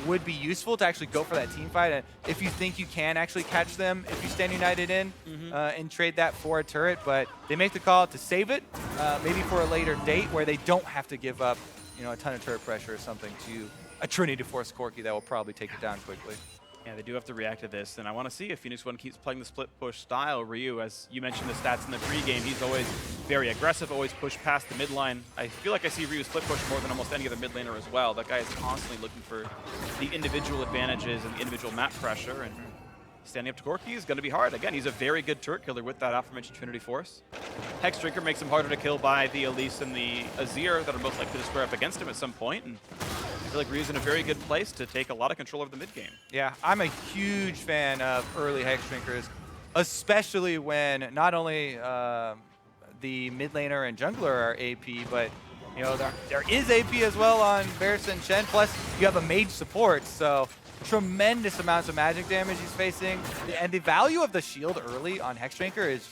would be useful to actually go for that team fight. And if you think you can actually catch them if you stand united in and trade that for a turret. But they make the call to save it, maybe for a later date where they don't have to give up a ton of turret pressure or something to a Trinity to force Corki that will probably take it down quickly. Yeah, they do have to react to this, and I want to see if Phoenix1 keeps playing the split push style. Ryu, as you mentioned the stats in the pregame, he's always very aggressive, always push past the mid line. I feel like I see Ryu split push more than almost any other mid laner as well. That guy is constantly looking for the individual advantages and the individual map pressure, and standing up to Corki is going to be hard. Again, he's a very good turret killer with that aforementioned Trinity Force. Hex Drinker makes him harder to kill by the Elise and the Azir that are most likely to square up against him at some point. And I feel like Ryu's in a very good place to take a lot of control over the mid game. Yeah, I'm a huge fan of early Hex Drinkers, especially when not only the mid laner and jungler are AP, but there is AP as well on Varus and Shen. Plus, you have a mage support, so tremendous amounts of magic damage he's facing. And the value of the shield early on Hex Drinker is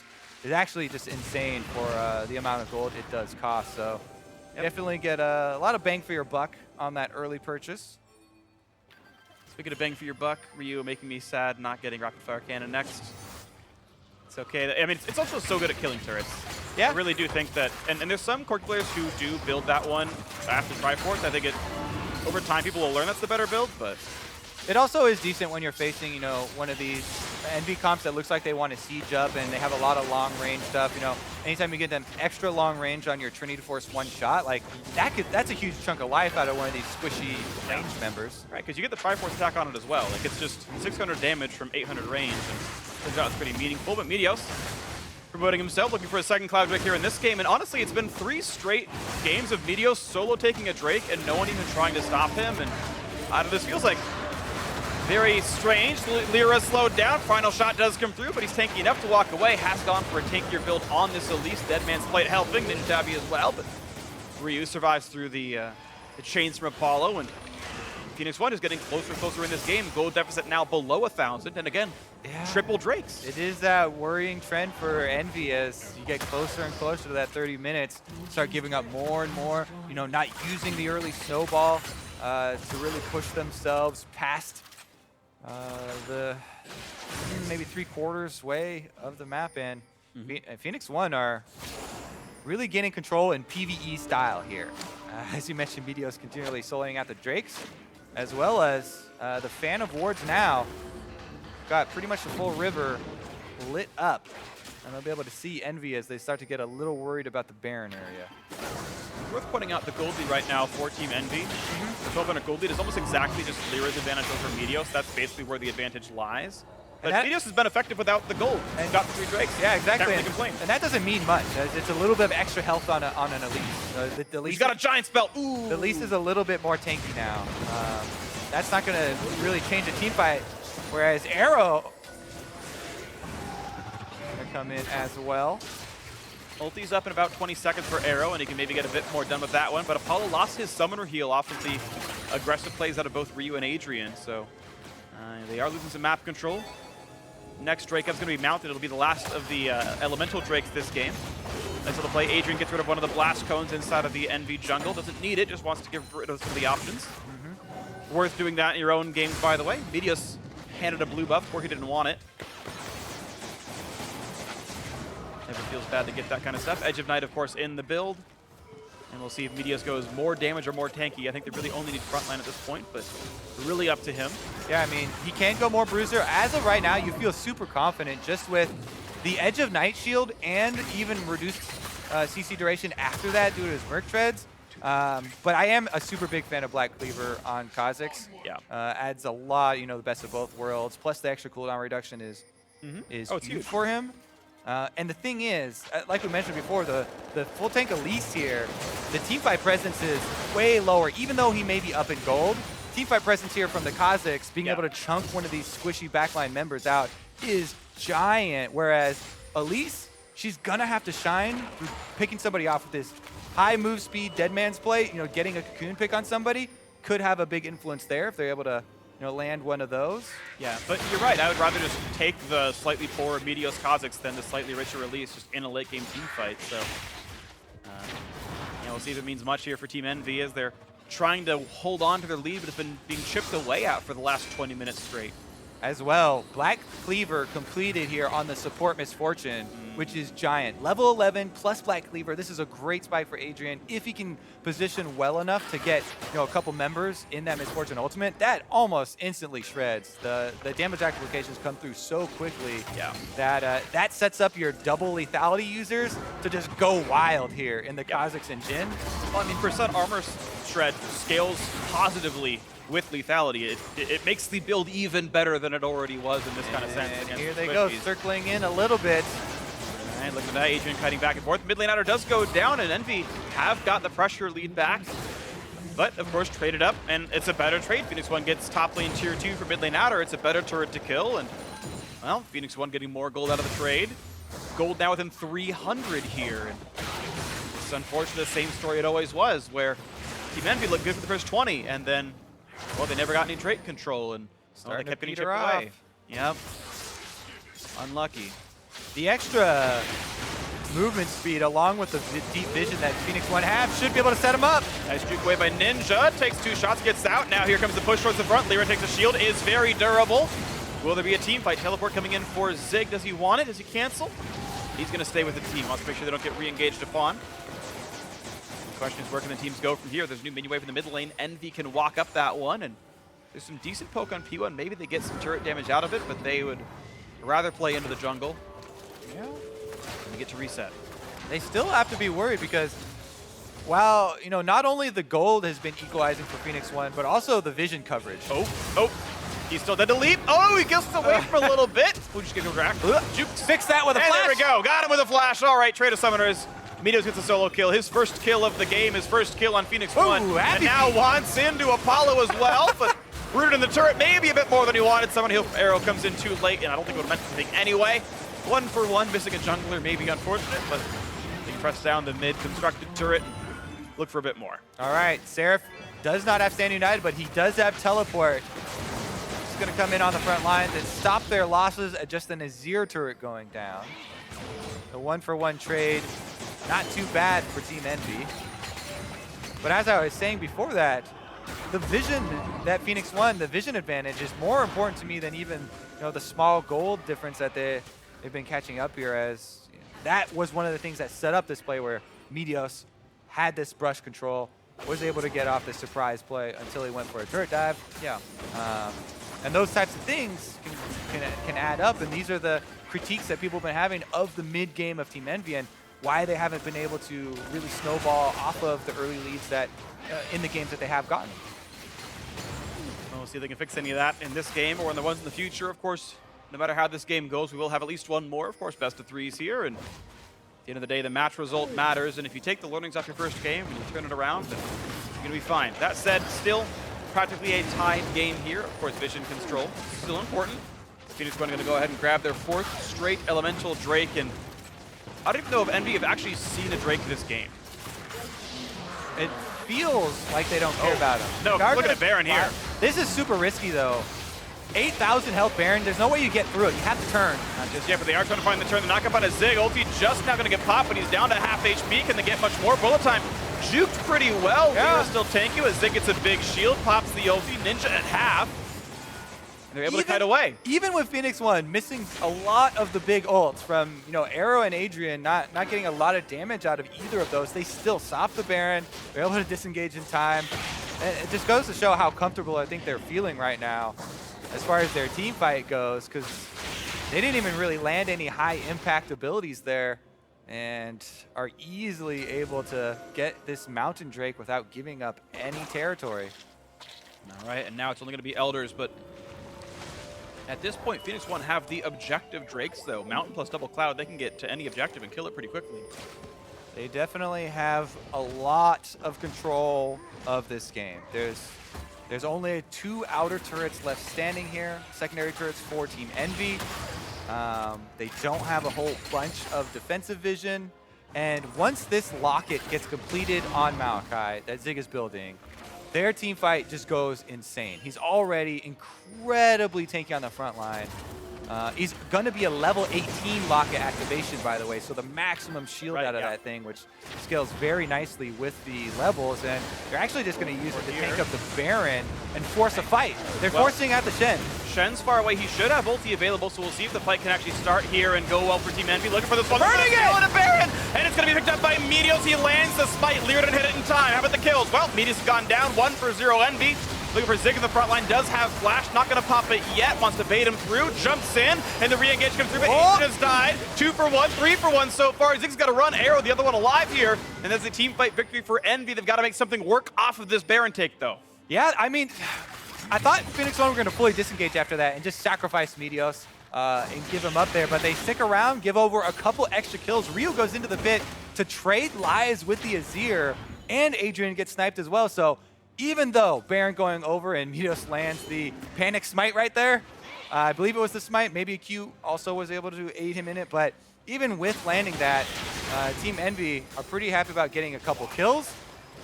actually just insane for the amount of gold it does cost. So definitely get a lot of bang for your buck on that early purchase. Speaking of bang for your buck, Ryu making me sad not getting Rapid Fire Cannon next. It's okay. I mean, it's also so good at killing turrets. Yeah. I really do think that, and there's some Corki players who do build that one after Triforce. I think over time people will learn that's the better build, but it also is decent when you're facing, one of these NV comps that looks like they want to siege up and they have a lot of long range stuff. Anytime you get them extra long range on your Trinity Force one shot, like that's a huge chunk of life out of one of these squishy range members. Right, because you get the Triforce attack on it as well. Like, it's just 600 damage from 800 range, and turns out it's pretty meaningful. But Meteos promoting himself, looking for a second Cloud Drake here in this game. And honestly, it's been 3 straight games of Meteos solo taking a Drake and no one even trying to stop him. And this feels like very strange. Lyra slowed down. Final shot does come through, but he's tanky enough to walk away. Has gone for a tankier build on this Elise. Deadman's Plate helping. Ninja Tabby as well, but Ryu survives through the chains from Apollo, and Phoenix1 is getting closer and closer in this game. Gold deficit now below 1,000, and again, triple Drakes. It is that worrying trend for Envy as you get closer and closer to that 30 minutes, start giving up more and more, not using the early snowball to really push themselves past the maybe 3/4 way of the map, and Phoenix1 are really gaining control in PvE style here. As you mentioned, Meteos continually soloing out the Drakes, as well as the Fan of Wards now got pretty much the full river lit up, and they'll be able to see Envy as they start to get a little worried about the Baron area. Worth pointing out the gold lead right now for Team Envy. The 1200 gold lead is almost exactly just Lyra's advantage over Meteos. That's basically where the advantage lies. But Meteos has been effective without the gold. He's got the 3 Drakes. Yeah, exactly. Can't really complain. And that doesn't mean much. It's a little bit of extra health on an Elise. The He's got a giant spell. Ooh. The Elise is a little bit more tanky now. That's not going to really change the team fight. Whereas Arrow going to come in as well. Ulti's up in about 20 seconds for Arrow, and he can maybe get a bit more done with that one. But Apollo lost his summoner heal off of the aggressive plays out of both Ryu and Adrian, so they are losing some map control. Next Drake up's going to be mounted. It'll be the last of the elemental Drakes this game. Nice little play. Adrian gets rid of one of the blast cones inside of the Envy jungle. Doesn't need it, just wants to get rid of some of the options. Worth doing that in your own games, by the way. Meteos handed a blue buff where he didn't want it. Never feels bad to get that kind of stuff. Edge of Night, of course, in the build. And we'll see if Meteos goes more damage or more tanky. I think they really only need frontline at this point, but really up to him. Yeah, I mean, he can go more Bruiser. As of right now, you feel super confident just with the Edge of Night shield and even reduced CC duration after that due to his Merc Treads. But I am a super big fan of Black Cleaver on Kha'Zix. Yeah. Adds a lot, the best of both worlds. Plus the extra cooldown reduction is huge for him. And the thing is, like we mentioned before, the full tank Elise here, the teamfight presence is way lower. Even though he may be up in gold, teamfight presence here from the Kha'Zix, being able to chunk one of these squishy backline members out is giant. Whereas Elise, she's gonna have to shine through picking somebody off with this high move speed, Deadman's Plate. Getting a cocoon pick on somebody could have a big influence there if they're able to land one of those. Yeah, but you're right. I would rather just take the slightly poorer Meteos Kha'Zix than the slightly richer Elise just in a late game team fight. So, we'll see if it means much here for Team Envy as they're trying to hold on to their lead, but it's been being chipped away at for the last 20 minutes straight. As well, Black Cleaver completed here on the support Misfortune, which is giant. Level 11 plus Black Cleaver. This is a great spike for Adrian. If he can position well enough to get a couple members in that Misfortune ultimate, that almost instantly shreds. The damage applications come through so quickly that that sets up your double lethality users to just go wild here in the Kha'Zix and Jhin. Well, I mean, percent armor shred scales positively with lethality. It makes the build even better than it already was in this kind of sense. And here they go, circling in a little bit. All right, look at that, Adrian cutting back and forth. Mid lane outer does go down, and Envy have got the pressure lead back. But, of course, traded up, and it's a better trade. Phoenix 1 gets top lane tier 2 for mid lane outer. It's a better turret to kill, and, well, Phoenix 1 getting more gold out of the trade. Gold now within 300 here. And it's unfortunate, the same story it always was, where Team Envy looked good for the first 20, and then, well, they never got any trait control, and they kept getting chipped away. Yep. Unlucky. The extra movement speed along with the deep vision that Phoenix 1 have should be able to set him up. Nice juke away by Ninja. Takes 2 shots, gets out. Now here comes the push towards the front. Lyra takes a shield, is very durable. Will there be a team fight? Teleport coming in for Zig. Does he want it? Does he cancel? He's going to stay with the team. Wants to make sure they don't get re-engaged upon. The question is, where can the teams go from here? There's a new minion wave in the mid lane. Envy can walk up that one, and there's some decent poke on P1. Maybe they get some turret damage out of it, but they would rather play into the jungle. Yeah. And they get to reset. They still have to be worried because while, not only the gold has been equalizing for Phoenix 1, but also the vision coverage. Oh. He's still dead to leap. Oh, he gets away for a little bit. We'll just give him a crack. Jukes. Fix that with a flash. There we go. Got him with a flash. All right, trade of summoners. Meteos gets a solo kill. His first kill of the game, his first kill on Phoenix 1. And now wants into Apollo as well, but rooted in the turret, maybe a bit more than he wanted. Someone arrow comes in too late, and I don't think it would have meant anything anyway. 1 for 1, missing a jungler may be unfortunate, but they press down the mid constructed turret and look for a bit more. All right, Seraph does not have Stand United, but he does have teleport. He's going to come in on the front lines and stop their losses at just an Azir turret going down. The 1 for 1 trade, not too bad for Team Envy. But as I was saying before that, the vision that Phoenix won, the vision advantage is more important to me than even the small gold difference that they've been catching up here, as that was one of the things that set up this play where Meteos had this brush control, was able to get off this surprise play until he went for a turret dive. And those types of things can add up, and these are the critiques that people have been having of the mid game of Team Envy and why they haven't been able to really snowball off of the early leads that in the games that they have gotten. We'll see if they can fix any of that in this game or in the ones in the future. Of course, no matter how this game goes, we will have at least one more. Of course, best of 3s here, and at the end of the day, the match result matters, and if you take the learnings off your first game and you turn it around, then you're going to be fine. That said, still practically a tied game here. Of course, vision control still important. Phoenix One going to go ahead and grab their 4th straight elemental Drake, and I don't even know if Envy have actually seen a Drake this game. It feels like they don't care about him. No, look at the Baron here. This is super risky though. 8,000 health Baron, there's no way you get through it. You have to turn. But they are trying to find the turn. The knockup on a Zig. Ulti just now going to get popped, but he's down to half HP. Can they get much more? Bullet time juked pretty well. Lyra still tanky as Zig gets a big shield, pops the ulti. Ninja at half. And they're able to kite away. Even with Phoenix One missing a lot of the big ults from Arrow and Adrian not getting a lot of damage out of either of those, they still stop the Baron. They're able to disengage in time. And it just goes to show how comfortable I think they're feeling right now as far as their team fight goes, because they didn't even really land any high impact abilities there and are easily able to get this Mountain Drake without giving up any territory. All right, and now it's only going to be Elders, but at this point, Phoenix One have the objective Drakes, though. Mountain plus Double Cloud, they can get to any objective and kill it pretty quickly. They definitely have a lot of control of this game. There's only 2 outer turrets left standing here, secondary turrets for Team Envy. They don't have a whole bunch of defensive vision. And once this locket gets completed on Maokai that Zig is building, their team fight just goes insane. He's already incredibly tanky on the front line. He's going to be a level 18 Locket activation, by the way, so the maximum shield out of that thing, which scales very nicely with the levels, and they're actually just going to use it to tank up the Baron and force a fight. They're forcing out the Shen. Shen's far away. He should have ulti available, so we'll see if the fight can actually start here and go well for Team Envy. Looking for this one. Burning it! And a Baron! And it's going to be picked up by Meteos. He lands the smite. Lear didn't hit it in time. How about the kills? Well, Meteos has gone down. 1 for 0 Envy. Looking for Zig in the front line, does have flash, not gonna pop it yet, wants to bait him through, jumps in, and the re-engage comes through, but Adrian has died. 2 for 1, 3 for 1 so far. Zig's gotta run, Arrow, the other one alive here, and that's a team fight victory for Envy. They've gotta make something work off of this Baron take though. Yeah, I mean, I thought Phoenix 1 were gonna fully disengage after that and just sacrifice Meteos and give him up there, but they stick around, give over a couple extra kills. Ryu goes into the pit to trade lives with the Azir, and Adrian gets sniped as well, so even though Baron going over and Meteos lands the panic smite right there, I believe it was the smite, maybe a Q also was able to aid him in it, but even with landing that, Team Envy are pretty happy about getting a couple kills.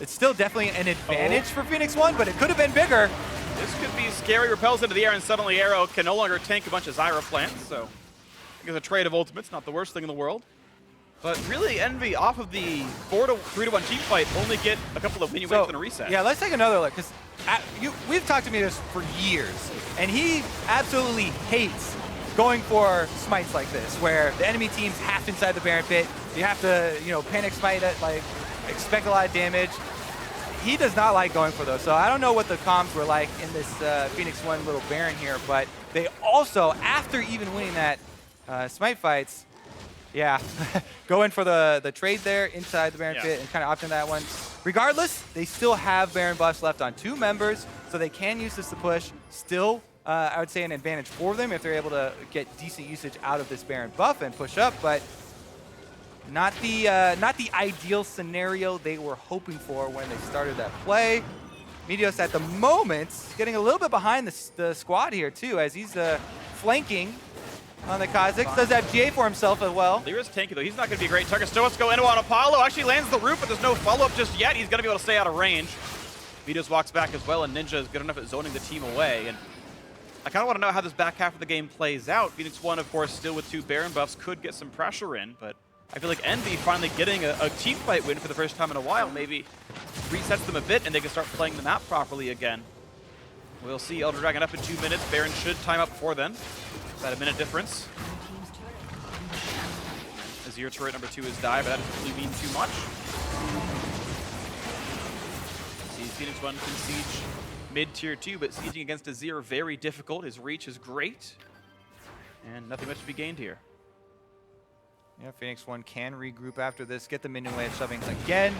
It's still definitely an advantage for Phoenix 1, but it could have been bigger. This could be scary, repels into the air, and suddenly Arrow can no longer tank a bunch of Zyra plants, so I think it's a trade of ultimates, not the worst thing in the world. But really, Envy, off of the 3-1 team fight, only get a couple of mini waves and a reset. Yeah, let's take another look, because we've talked to Meteos for years, and he absolutely hates going for smites like this, where the enemy team's half inside the Baron pit. You have to, panic smite it, like, expect a lot of damage. He does not like going for those, so I don't know what the comms were like in this Phoenix 1 little Baron here, but they also, after even winning that smite fights, yeah, go in for the trade there inside the Baron pit and kind of opt in that one. Regardless, they still have Baron buffs left on 2 members, so they can use this to push. Still, I would say an advantage for them if they're able to get decent usage out of this Baron buff and push up, but not the ideal scenario they were hoping for when they started that play. Meteos at the moment getting a little bit behind the squad here too, as he's flanking on the Kha'Zix. Does have GA for himself as well. Lyra's tanky though. He's not going to be great. Target Stoas go into on Apollo. Actually lands the roof, but there's no follow-up just yet. He's going to be able to stay out of range. Meteos walks back as well, and Ninja is good enough at zoning the team away. And I kind of want to know how this back half of the game plays out. Phoenix 1, of course, still with 2 Baron buffs, could get some pressure in, but I feel like Envy finally getting a team fight win for the first time in a while maybe resets them a bit, and they can start playing the map properly again. We'll see. Elder Dragon up in 2 minutes. Baron should time up before then. About a minute difference. Azir turret number 2 is die, but that doesn't really mean too much. See, Phoenix 1 can siege mid-tier 2, but sieging against Azir very difficult. His reach is great, and nothing much to be gained here. Yeah, Phoenix 1 can regroup after this, get the minion wave shoving again.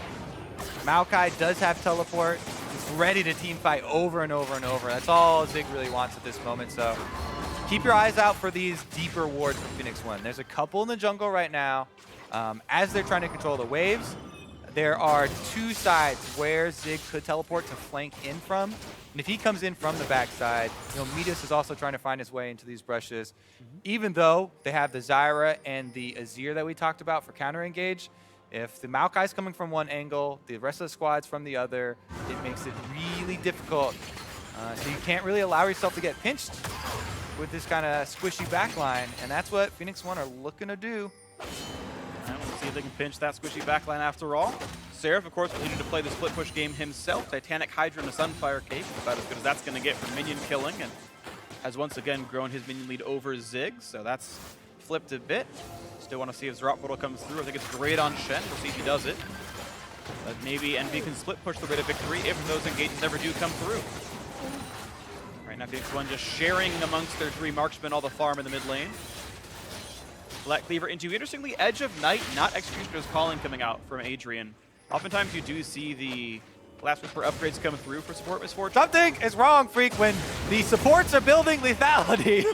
Maokai does have teleport. He's ready to team fight over and over and over. That's all Zig really wants at this moment, so keep your eyes out for these deeper wards from Phoenix 1. There's a couple in the jungle right now. As they're trying to control the waves, there are 2 sides where Zig could teleport to flank in from. And if he comes in from the backside, Meteos is also trying to find his way into these brushes. Even though they have the Zyra and the Azir that we talked about for counter engage, if the Maokai's coming from one angle, the rest of the squad's from the other, it makes it really difficult. So you can't really allow yourself to get pinched with this kind of squishy backline, and that's what Phoenix 1 are looking to do. And we'll see if they can pinch that squishy backline after all. Seraph, of course, continuing to play the split push game himself. Titanic Hydra and a Sunfire Cape, about as good as that's going to get for minion killing, and has once again grown his minion lead over Zig, so that's flipped a bit. Still want to see if Zrot Portal comes through. I think it's great on Shen. We'll see if he does it. But maybe Envy can split push the way to victory if those engagements ever do come through. Right now, Phoenix 1 just sharing amongst their 3 marksmen all the farm in the mid lane. Black Cleaver into, interestingly, Edge of Night, not Executioner's Calling coming out from Adrian. Oftentimes you do see the Last Whisper upgrades come through for support Misfortune. Something is wrong, Freak, when the supports are building lethality.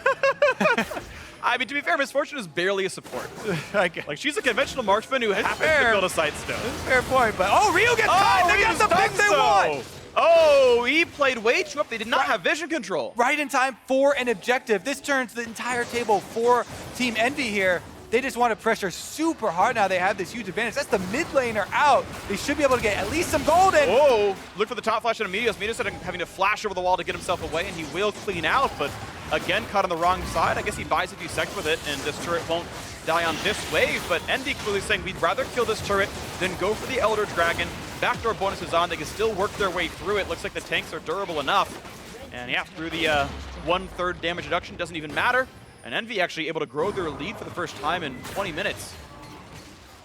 I mean, to be fair, Misfortune is barely a support. Like, she's a conventional marksman who happens to build a Sightstone. Fair point, but Ryu gets tied! They got the pick they want! Oh, he played way too up. They did not have vision control. Right in time for an objective. This turns the entire table for Team Envy here. They just want to pressure super hard now. They have this huge advantage. That's the mid laner out. They should be able to get at least some golden. Oh, look for the top flash on Meteos. Meteos having to flash over the wall to get himself away, and he will clean out, but again, caught on the wrong side. I guess he buys a few seconds with it, and this turret won't die on this wave, but Envy clearly saying we'd rather kill this turret than go for the Elder Dragon. Backdoor bonus is on. They can still work their way through it. Looks like the tanks are durable enough. And yeah, through the 1/3 damage reduction, doesn't even matter. And Envy actually able to grow their lead for the first time in 20 minutes.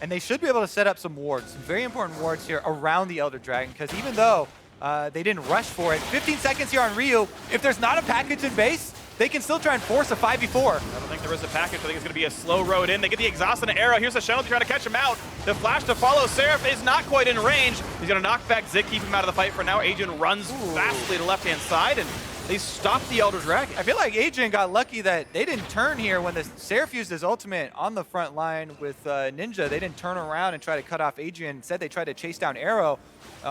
And they should be able to set up some wards, some very important wards here around the Elder Dragon, because even though they didn't rush for it, 15 seconds here on Ryu, if there's not a package in base, they can still try and force a 5v4. I don't think there is a package. I think it's going to be a slow road in. They get the exhaust and an arrow. Here's a Shuttle trying to catch him out. The flash to follow. Seraph is not quite in range. He's going to knock back Zig, keep him out of the fight for now. Adrian runs fastly to the left-hand side, and they stop the Elder Dragon. I feel like Adrian got lucky that they didn't turn here when the Seraph used his ultimate on the front line with Ninja. They didn't turn around and try to cut off Adrian. Instead, they tried to chase down Arrow.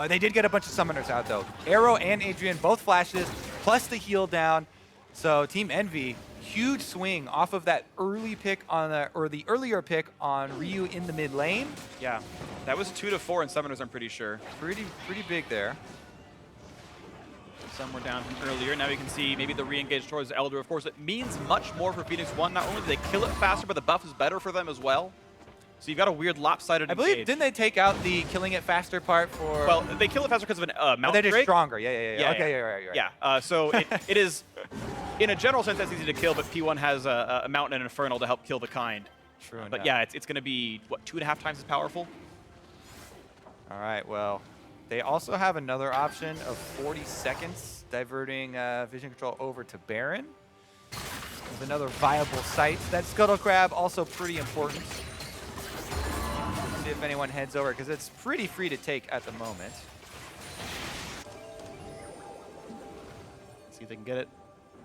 They did get a bunch of summoners out, though. Arrow and Adrian, both flashes, plus the heal down. So Team Envy, huge swing off of that early pick on the earlier pick on Ryu in the mid lane. Yeah, that was 2 to 4 in summoners, I'm pretty sure. Pretty big there. Some were down from earlier. Now you can see maybe the re-engage towards Elder. Of course, it means much more for Phoenix 1. Not only do they kill it faster, but the buff is better for them as well. So you've got a weird lopsided I believe, engage. didn't they take out the killing it faster part for... Well, they kill it faster because of an mount they're just break. stronger. Yeah. Okay, you're right. Yeah, so it is, in a general sense, that's easy to kill, but P1 has a Mountain and an Infernal to help kill the kind. True But enough. yeah, it's going to be, what, 2.5 times as powerful? All right, well, they also have another option of 40 seconds, diverting vision control over to Baron. There's another viable site. That Scuttle Crab, also pretty important. See if anyone heads over, because it's pretty free to take at the moment. See if they can get it.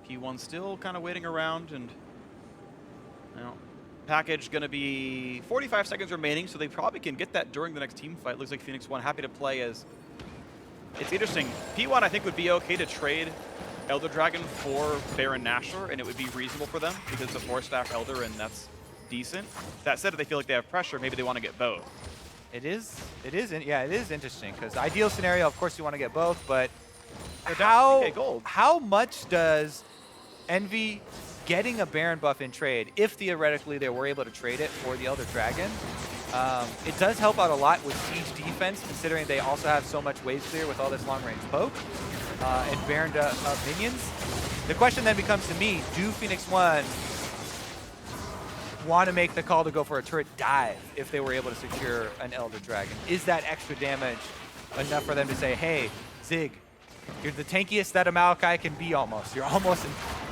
P1 still kind of waiting around, and you know, package going to be 45 seconds remaining, so they probably can get that during the next team fight. Looks like Phoenix 1 happy to play as... It's interesting. P1, I think, would be okay to trade Elder Dragon for Baron Nashor, and it would be reasonable for them because it's a 4-stack Elder, and that's decent. That said, if they feel like they have pressure, maybe they want to get both. It is interesting, because ideal scenario, of course, you want to get both, but how much does Envy getting a Baron buff in trade, if theoretically they were able to trade it for the Elder Dragon, it does help out a lot with siege defense, considering they also have so much wave clear with all this long-range poke and Baron minions. The question then becomes to me, do Phoenix 1 want to make the call to go for a turret dive if they were able to secure an Elder Dragon? Is that extra damage enough for them to say, hey, Zig, you're the tankiest that a Maokai can be almost. You're almost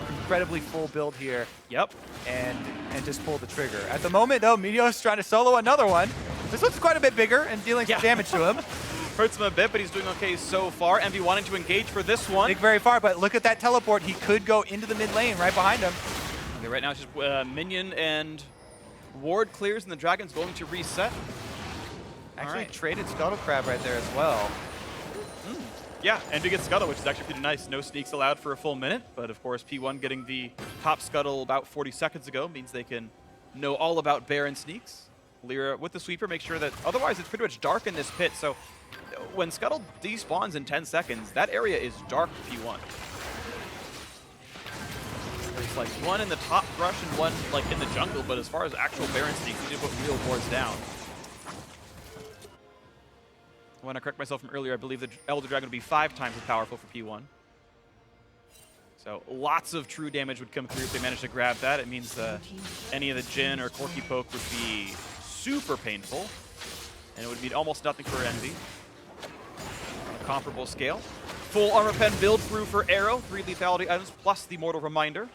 incredibly full build here. Yep. And just pull the trigger. At the moment, though, Meteor's trying to solo another one. This one's quite a bit bigger and dealing some damage to him. Hurts him a bit, but he's doing okay so far. Envy wanting to engage for this one. Dig very far, but look at that teleport. He could go into the mid lane right behind him. Okay, right now it's just minion and ward clears, and the dragon's going to reset. Actually traded Scuttle Crab right there as well. Yeah, Envy gets Scuttle, which is actually pretty nice. No sneaks allowed for a full minute, but of course P1 getting the top Scuttle about 40 seconds ago means they can know all about Baron sneaks. Lyra with the sweeper, make sure that, otherwise it's pretty much dark in this pit, so when Scuttle despawns in 10 seconds, that area is dark for P1. There's like one in the top brush and one like in the jungle, but as far as actual Baron sneaks, you need to put real wards down. When I correct myself from earlier, I believe the Elder Dragon would be 5 times as powerful for P1. So lots of true damage would come through if they managed to grab that. It means any of the Jin or Corki poke would be super painful, and it would be almost nothing for Envy on a comparable scale. Full armor pen build through for Arrow, 3 lethality items plus the Mortal Reminder.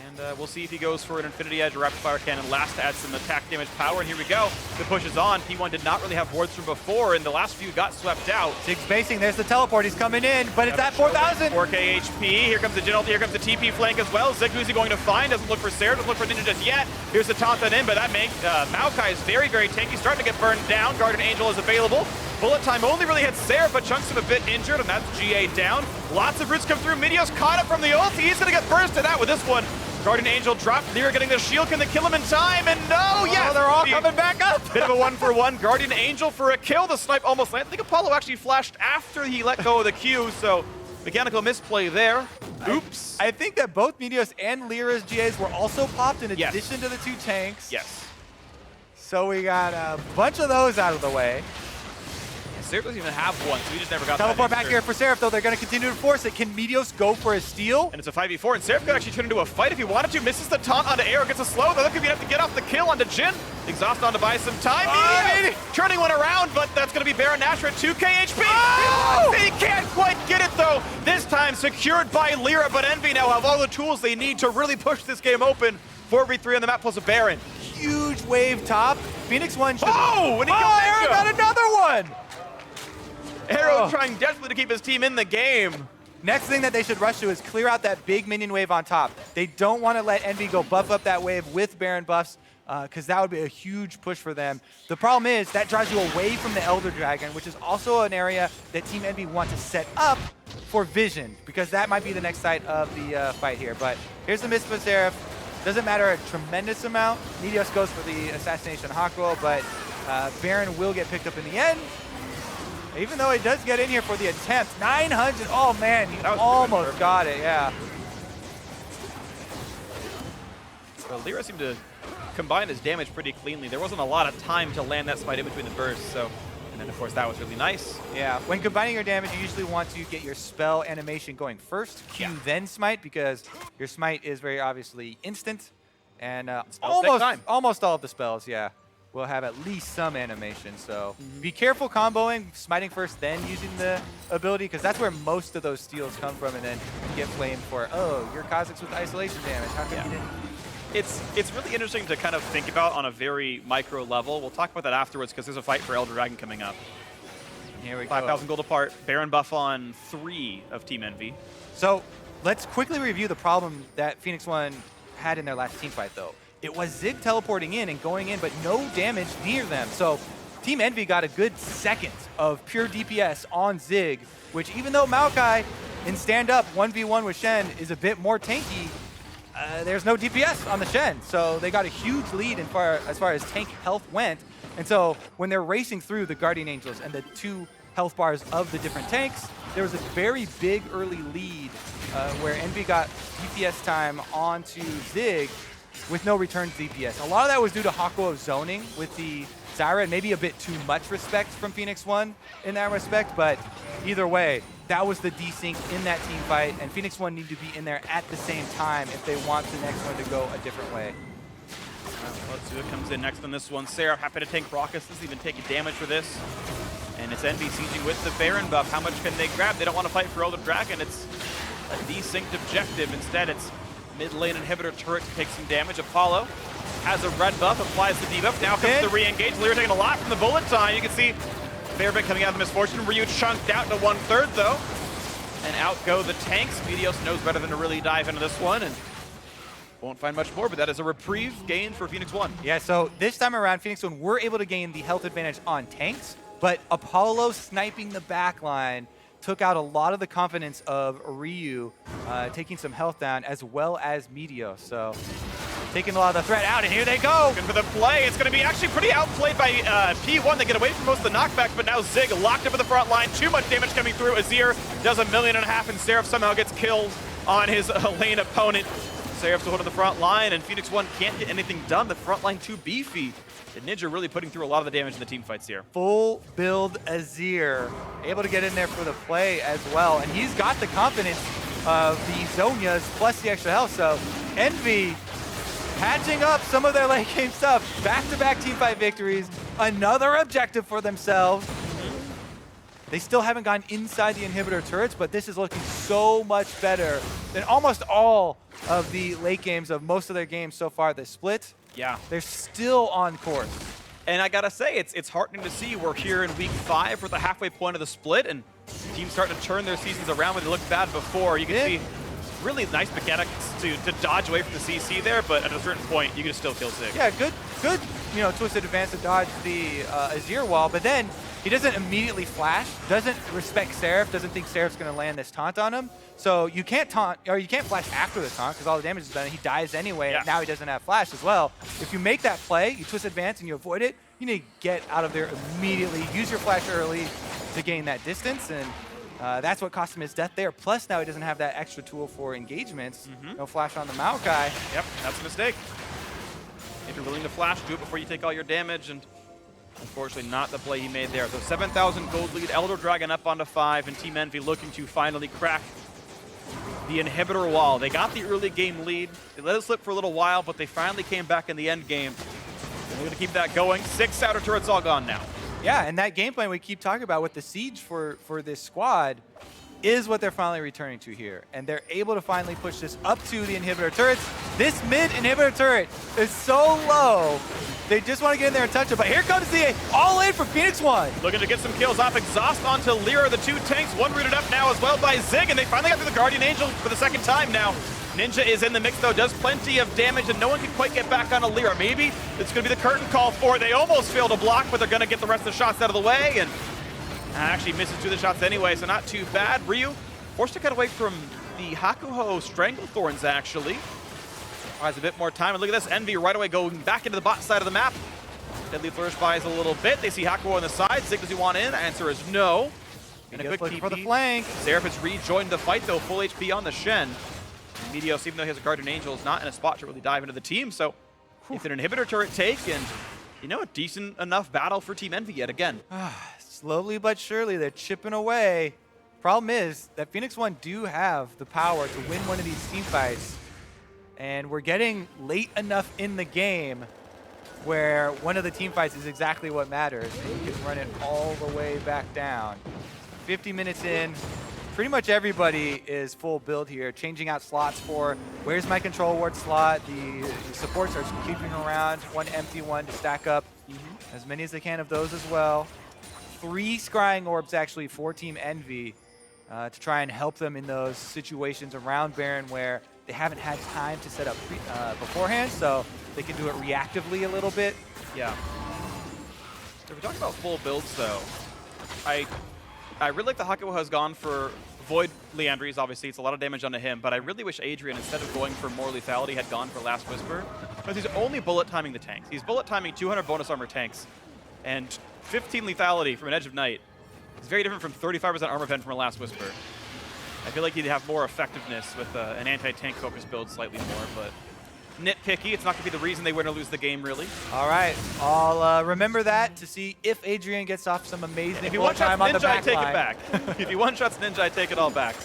And we'll see if he goes for an Infinity Edge or Rapid Fire Cannon last to add some attack damage power. And here we go. The push is on. P1 did not really have wards from before, and the last few got swept out. Zig's spacing. There's the teleport. He's coming in, but it's at 4,000. 4K HP. Here comes the Jin ult. Here comes the TP flank as well. Zig, who's he going to find? Doesn't look for Sarah. Doesn't look for Ninja just yet. Here's the taunt that in, but that makes Maokai is very, very tanky. Starting to get burned down. Guardian Angel is available. Bullet time only really hit Sarah, but Chunks him a bit injured, and that's GA down. Lots of roots come through. Meteor's caught up from the ult. He's going to get bursted out with this one. Guardian Angel dropped. Lyra getting the shield. Can they kill him in time? And no, yes! They're all coming back up. Bit of a 1-for-1. Guardian Angel for a kill. The snipe almost landed. I think Apollo actually flashed after he let go of the Q, so Mechanical misplay there. Oops. I think that both Meteos and Lyra's GAs were also popped in addition to the 2 tanks. Yes. So we got a bunch of those out of the way. Seraph doesn't even have one, so he just never got Teleport that back here for Seraph, though. They're going to continue to force it. Can Meteos go for a steal? And it's a 5v4, and Seraph could actually turn into a fight if he wanted to. Misses the taunt onto Aero, gets a slow. They're looking to have to get off the kill onto Jin. Exhaust on to buy some time. Turning one around, but that's going to be Baron Nashor at 2k HP. Oh! He can't quite get it, though. This time secured by Lyra, but Envy now have all the tools they need to really push this game open. 4v3 on the map plus a Baron. Huge wave top. Phoenix 1 should... Oh! And he Aero got another one! Aero trying desperately to keep his team in the game. Next thing that they should rush to is clear out that big minion wave on top. They don't want to let Envy go buff up that wave with Baron buffs, because that would be a huge push for them. The problem is that drives you away from the Elder Dragon, which is also an area that Team Envy want to set up for Vision, because that might be the next site of the fight here. But here's the miss for Seraph. Doesn't matter a tremendous amount. Meteos goes for the Assassination Hawk roll, but Baron will get picked up in the end. Even though he does get in here for the attempt. 900, oh man, he almost got it, yeah. Well, Lyra seemed to combine his damage pretty cleanly. There wasn't a lot of time to land that smite in between the bursts, so. And then of course that was really nice. Yeah, when combining your damage, you usually want to get your spell animation going first, Q then smite, because your smite is very obviously instant. And almost all of the spells, will have at least some animation. So be careful comboing, smiting first, then using the ability, because that's where most of those steals come from, and then you get flamed for, oh, you're Kha'Zix with isolation damage. How come you didn't? It's really interesting to kind of think about on a very micro level. We'll talk about that afterwards, because there's a fight for Elder Dragon coming up. Here we go. 5,000 gold apart. Baron buff on 3 of Team Envy. So let's quickly review the problem that Phoenix 1 had in their last team fight, though. It was Zig teleporting in and going in, but no damage near them. So Team Envy got a good second of pure DPS on Zig, which even though Maokai in stand-up 1v1 with Shen is a bit more tanky, there's no DPS on the Shen. So they got a huge lead as far as tank health went. And so when they're racing through the Guardian Angels and the 2 health bars of the different tanks, there was a very big early lead where Envy got DPS time onto Zig with no return DPS. A lot of that was due to Hakuo zoning with the Zyra, and maybe a bit too much respect from Phoenix 1 in that respect, but either way, that was the desync in that team fight, and Phoenix 1 need to be in there at the same time if they want the next one to go a different way. Let's see who comes in next on this one. Seraph happy to tank Brockus, doesn't even take damage for this. And it's Envy sieging with the Baron buff. How much can they grab? They don't want to fight for Elder Dragon. It's a desynced objective. Instead, it's mid lane inhibitor turret to take some damage. Apollo has a red buff, applies the debuff. Now comes the re-engage. Lyra taking a lot from the bullet time. You can see Bearbit coming out of Misfortune. Ryu chunked out to 1/3 though. And out go the tanks. Meteos knows better than to really dive into this one, and won't find much more, but that is a reprieve gain for Phoenix 1. Yeah, so this time around, Phoenix 1 were able to gain the health advantage on tanks, but Apollo sniping the backline took out a lot of the confidence of Ryu, taking some health down, as well as Meteos. So taking a lot of the threat out, and here they go. Looking for the play. It's going to be actually pretty outplayed by P1. They get away from most of the knockbacks, but now Zig locked up at the front line. Too much damage coming through. Azir does 1.5 million, and Seraph somehow gets killed on his lane opponent. Seraph to hold to the front line, and Phoenix 1 can't get anything done. The front line too beefy. The Ninja really putting through a lot of the damage in the team fights here. Full build Azir, able to get in there for the play as well. And he's got the confidence of the Zonias plus the extra health. So Envy patching up some of their late game stuff. Back-to-back teamfight victories. Another objective for themselves. They still haven't gotten inside the inhibitor turrets, but this is looking so much better than almost all of the late games of most of their games so far this split. Yeah. They're still on course. And I gotta say, it's heartening to see we're here in week 5 for the halfway point of the split, and teams starting to turn their seasons around when they looked bad before. You can see really nice mechanics to dodge away from the CC there, but at a certain point, you can still kill Zig. Yeah, good, twisted advance to dodge the Azir wall, but then he doesn't immediately flash, doesn't respect Seraph, doesn't think Seraph's gonna land this taunt on him. So you can't taunt, or you can't flash after the taunt because all the damage is done and he dies anyway, and now he doesn't have flash as well. If you make that play, you twist advance and you avoid it, you need to get out of there immediately, use your flash early to gain that distance, and That's what cost him his death there. Plus, now he doesn't have that extra tool for engagements. No flash on the Maokai. Yep, that's a mistake. If you're willing to flash, do it before you take all your damage, and unfortunately not the play he made there. So 7,000 gold lead, Elder Dragon up onto 5, and Team Envy looking to finally crack the inhibitor wall. They got the early game lead. They let it slip for a little while, but they finally came back in the end game. And they're gonna keep that going. 6 outer turrets all gone now. Yeah, and that game plan we keep talking about with the siege for this squad is what they're finally returning to here. And they're able to finally push this up to the inhibitor turrets. This mid inhibitor turret is so low. They just want to get in there and touch it. But here comes the all-in for Phoenix1. Looking to get some kills off. Exhaust onto Lyra, the 2 tanks. One rooted up now as well by Zig, and they finally got through the Guardian Angel for the 2nd time now. Ninja is in the mix, though, does plenty of damage, and no one can quite get back on a Lyra. Maybe it's going to be the curtain call for it. They almost failed to block, but they're going to get the rest of the shots out of the way, and actually misses 2 of the shots anyway, so not too bad. Ryu forced to cut away from the Hakuho Stranglethorns, actually. Buys a bit more time, and look at this. Envy right away going back into the bot side of the map. Deadly Flourish buys a little bit. They see Hakuho on the side. Zig, does he want in? Answer is no. And a quick TP for the flank. Seraph has rejoined the fight, though. Full HP on the Shen. And Meteos, even though he has a Guardian Angel, is not in a spot to really dive into the team. So it's an inhibitor turret take, and you know, a decent enough battle for Team Envy yet again. Slowly but surely, they're chipping away. Problem is that Phoenix1 do have the power to win one of these team fights. And we're getting late enough in the game where one of the team fights is exactly what matters. And you can run it all the way back down. 50 minutes in, pretty much everybody is full build here, changing out slots for where's my control ward slot. The supports are keeping around, one empty one to stack up as many as they can of those as well. 3 scrying orbs actually for Team Envy to try and help them in those situations around Baron where they haven't had time to set up beforehand, so they can do it reactively a little bit. Yeah. If we talk about full builds, though, I really like the Hakuho has gone for Void Leandries. Obviously, it's a lot of damage onto him, but I really wish Adrian, instead of going for more lethality, had gone for Last Whisper, because he's only bullet timing the tanks. He's bullet timing 200 bonus armor tanks, and 15 lethality from an Edge of Night. It's very different from 35% armor pen from a Last Whisper. I feel like he'd have more effectiveness with an anti-tank focused build slightly more, but nitpicky. It's not going to be the reason they win or lose the game, really. All right, I'll remember that to see if Adrian gets off some amazing time on the back take line. it back. If he one-shots Ninja, I take it all back.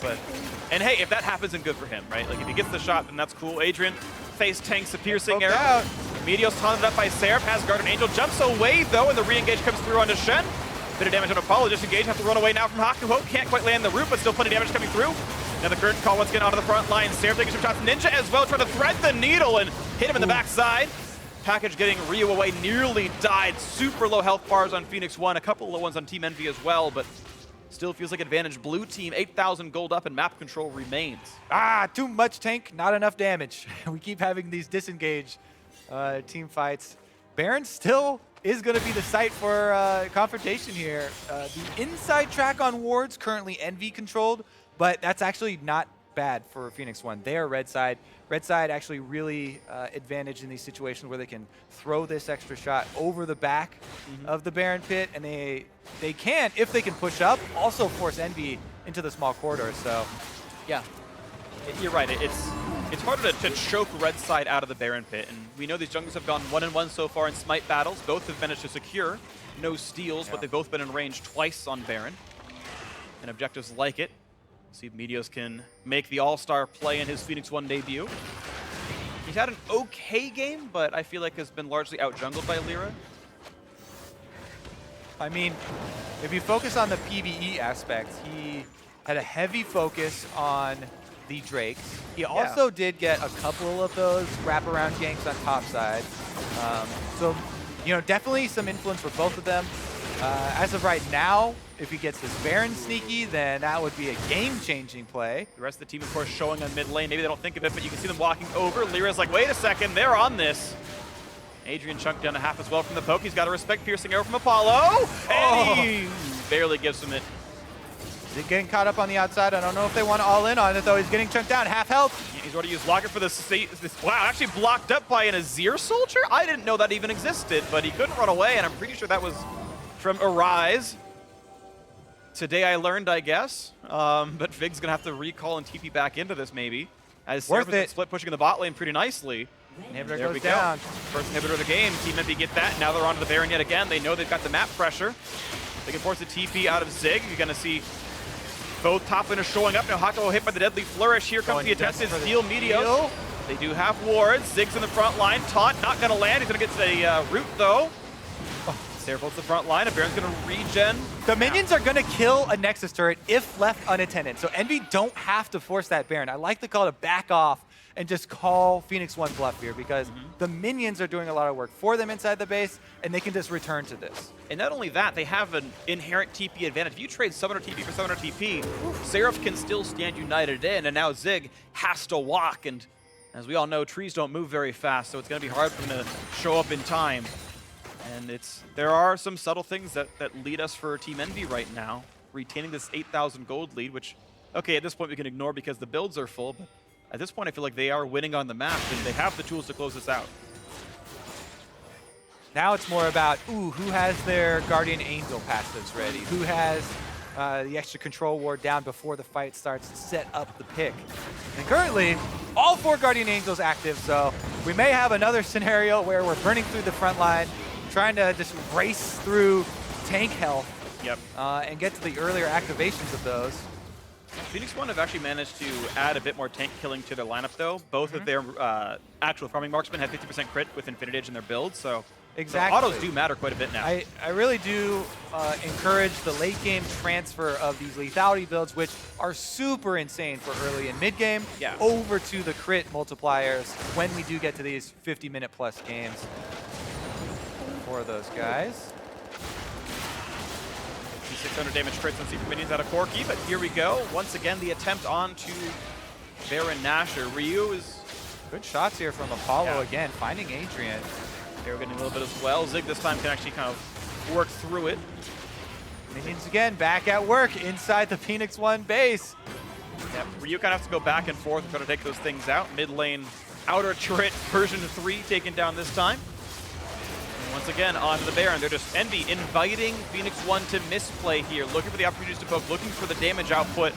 And hey, if that happens, then good for him, right? Like, if he gets the shot, then that's cool. Adrian face tanks a piercing arrow. Meteos taunted up by Seraph, has Guardian Angel, jumps away, though, and the re-engage comes through onto Shen. Bit of damage on Apollo, disengage, have to run away now from Hakuho. Can't quite land the root, but still plenty of damage coming through. Now the curtain call once again onto the front line. Seraph taking some shots. Ninja as well, trying to thread the needle and hit him in the backside. Package getting Ryu away, nearly died. Super low health bars on Phoenix1, a couple of low ones on Team Envy as well, but still feels like advantage. Blue team, 8,000 gold up, and map control remains. Too much tank, not enough damage. We keep having these disengage team fights. Baron still is going to be the site for confrontation here. The inside track on wards currently Envy controlled, but that's actually not bad for Phoenix1. They are red side. Red side actually really advantaged in these situations where they can throw this extra shot over the back of the Baron pit, and they can, if they can push up, also force Envy into the small corridor. So yeah, you're right. It's harder to choke red side out of the Baron pit, and we know these junglers have gone 1-1 so far in Smite battles. Both have managed to secure no steals, but they've both been in range twice on Baron, and objectives like it. See if Meteos can make the all-star play in his Phoenix1 debut. He's had an okay game, but I feel like has been largely out-jungled by Lyra. I mean, if you focus on the PvE aspects, he had a heavy focus on the Drakes. He also did get a couple of those wraparound ganks on top side. So, you know, definitely some influence for both of them. As of right now, if he gets this Baron sneaky, then that would be a game-changing play. The rest of the team, of course, showing on mid lane. Maybe they don't think of it, but you can see them walking over. Lyra's like, wait a second, they're on this. Adrian chunked down a half as well from the poke. He's got a respect piercing arrow from Apollo. And he barely gives him it. Is it getting caught up on the outside? I don't know if they want to all in on it, though. He's getting chunked down, half health. Yeah, he's already used Logger for this. Wow, actually blocked up by an Azir soldier? I didn't know that even existed, but he couldn't run away, and I'm pretty sure that was from Arise. today I learned, I guess. But Vig's gonna have to recall and TP back into this maybe. As Worth Seraph's it. split pushing in the bot lane pretty nicely. Inhibitor There goes we go. down. First inhibitor of the game. Team Envy get that. Now they're onto the Baron yet again. They know they've got the map pressure. They can force a TP out of Zig. You're gonna see both top laners showing up. Now Hako hit by the deadly flourish. Here comes the attempted steal. Meteos. They do have wards. Zig's in the front line. Taunt not gonna land. He's gonna get to the root though. Seraph holds the front line. A Baron's gonna regen. The minions are going to kill a Nexus turret if left unattended. So Envy don't have to force that Baron. I like the call to back off and just call Phoenix 1 bluff here because the minions are doing a lot of work for them inside the base, and they can just return to this. And not only that, they have an inherent TP advantage. If you trade Summoner TP for Summoner TP, Seraph can still stand united in, and now Zig has to walk. And as we all know, trees don't move very fast, so it's going to be hard for him to show up in time. And there are some subtle things that lead us for Team Envy right now. Retaining this 8,000 gold lead, which, okay, at this point we can ignore because the builds are full. But at this point, I feel like they are winning on the map, and they have the tools to close this out. Now it's more about, who has their Guardian Angel passives ready? Who has the extra control ward down before the fight starts to set up the pick? And currently, all 4 Guardian Angels active, so we may have another scenario where we're burning through the front line, trying to just race through tank health and get to the earlier activations of those. Phoenix 1 have actually managed to add a bit more tank killing to their lineup, though. Both of their actual farming marksmen have 50% crit with Infinite Edge in their build, so exactly. autos do matter quite a bit now. I really do encourage the late game transfer of these lethality builds, which are super insane for early and mid game, over to the crit multipliers when we do get to these 50-minute plus games for those guys. 600 damage crits on Super Minions out of Corki, but here we go. Once again, the attempt onto Baron Nashor. Ryu is... Good shots here from Apollo again, finding Adrian. They're getting a little bit as well. Zig this time can actually kind of work through it. Minions again, back at work inside the Phoenix 1 base. Yep. Ryu kind of has to go back and forth and try to take those things out. Mid lane, outer turret, version 3 taken down this time. Once again, onto the Baron. They're just Envy inviting Phoenix 1 to misplay here, looking for the opportunities to poke, looking for the damage output.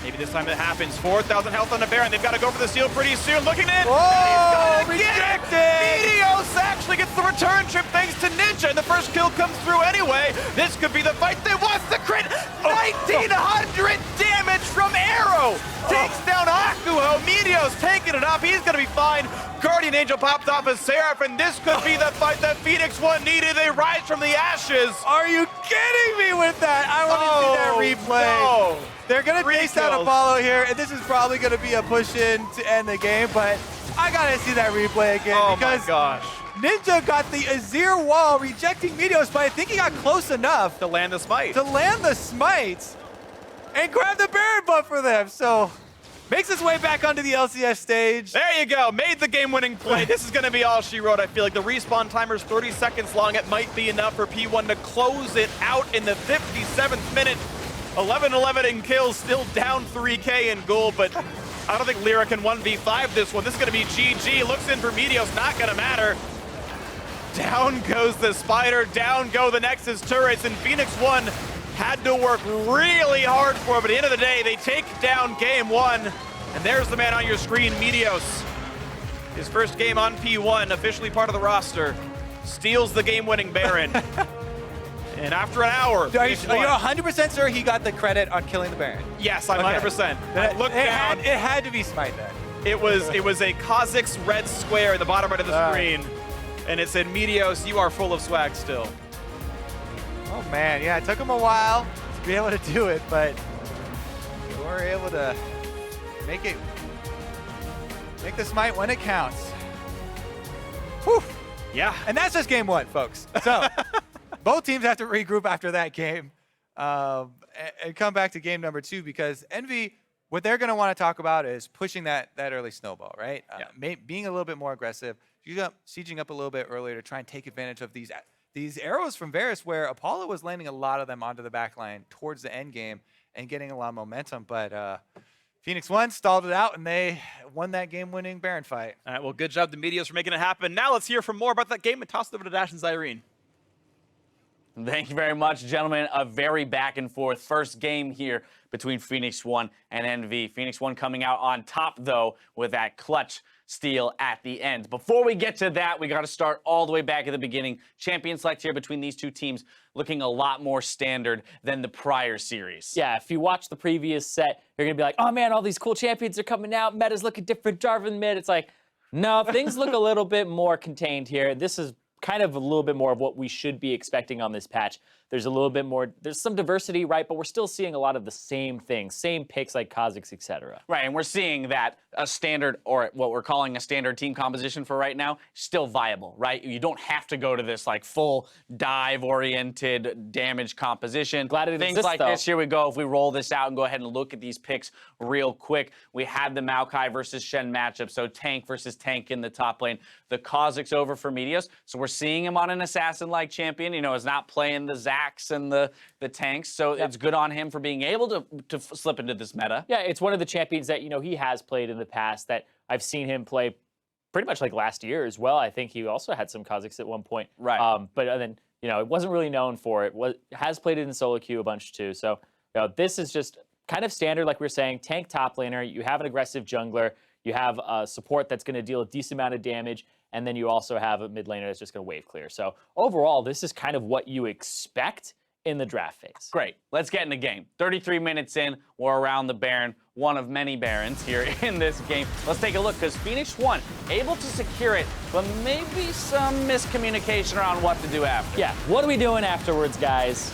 Maybe this time it happens. 4,000 health on the Baron. They've got to go for the steal pretty soon. Looking in. Oh, rejected! Meteos actually gets the return trip thanks to Ninja, and the first kill comes through anyway. This could be the fight that wants the crit. 1,900 damage from Arrow. Takes down Akuho. Meteos taking it up. He's going to be fine. Guardian Angel popped off as Seraph, and this could be the fight that Phoenix 1 needed. They rise from the ashes. Are you kidding me with that? I want to see that replay. No. They're going to chase down Apollo here, and this is probably going to be a push-in to end the game, but I got to see that replay again because my gosh. Ninja got the Azir wall, rejecting Meteos, but I think he got close enough To land the smite. And grab the Baron buff for them. So makes his way back onto the LCS stage. There you go. Made the game-winning play. This is going to be all she wrote. I feel like the respawn timer's 30 seconds long. It might be enough for P1 to close it out in the 57th minute. 11-11 in kills, still down 3K in gold, but I don't think Lyra can 1v5 this one. This is going to be GG. Looks in for Meteos, not going to matter. Down goes the Spider, down go the Nexus turrets, and Phoenix 1 had to work really hard for it, but at the end of the day, they take down game 1, and there's the man on your screen, Meteos. His first game on P1, officially part of the roster, steals the game-winning Baron. And after an hour, Are you 100% sure he got the credit on killing the Baron? Yes, I'm 100%. I looked down. It had to be Smite then. It was a Kha'Zix red square at the bottom right of the screen, and it said, Meteos, you are full of swag still. Oh man, yeah, it took him a while to be able to do it, but we were able to make the Smite when it counts. Whew. Yeah. And that's just game 1, folks. So both teams have to regroup after that game and come back to game number 2 because Envy, what they're going to want to talk about is pushing that early snowball, right? Being a little bit more aggressive, sieging up a little bit earlier to try and take advantage of these arrows from Varus where Apollo was landing a lot of them onto the back line towards the end game and getting a lot of momentum. But Phoenix 1 stalled it out, and they won that game-winning Baron fight. All right, well, good job to Meteos for making it happen. Now let's hear from more about that game and toss it over to Dash and Zyrene. Thank you very much, gentlemen. A very back and forth first game here between Phoenix 1 and NV. Phoenix 1 coming out on top, though, with that clutch steal at the end. Before we get to that, we got to start all the way back at the beginning. Champion select here between these two teams looking a lot more standard than the prior series. Yeah, if you watch the previous set, you're going to be like, oh man, all these cool champions are coming out. Meta's looking different, Jarvan mid. It's like, no, things look a little bit more contained here. This is kind of a little bit more of what we should be expecting on this patch. There's a little bit more, there's some diversity, right? But we're still seeing a lot of the same things, same picks like Kha'Zix, etc. Right, and we're seeing that a standard, or what we're calling a standard team composition for right now, still viable, right? You don't have to go to this like full dive-oriented damage composition. Glad it Things exists, like though. this, here we go. If we roll this out and go ahead and look at these picks real quick, we had the Maokai versus Shen matchup, so tank versus tank in the top lane. The Kha'Zix over for Meteos, so we're seeing him on an assassin-like champion, you know, is not playing the Zax and the tanks, so it's good on him for being able to slip into this meta. Yeah, it's one of the champions that, you know, he has played in the past that I've seen him play pretty much like last year as well. I think he also had some Kha'Zix at one point. Right. But then, you know, it wasn't really known for it. Has played it in solo queue a bunch too. So, you know, this is just kind of standard, like we were saying, tank top laner. You have an aggressive jungler. You have a support that's going to deal a decent amount of damage. And then you also have a mid laner that's just going to wave clear. So overall, this is kind of what you expect in the draft phase. Great. Let's get in the game. 33 minutes in, we're around the Baron, one of many Barons here in this game. Let's take a look, because Phoenix 1 able to secure it, but maybe some miscommunication around what to do after. Yeah, what are we doing afterwards, guys?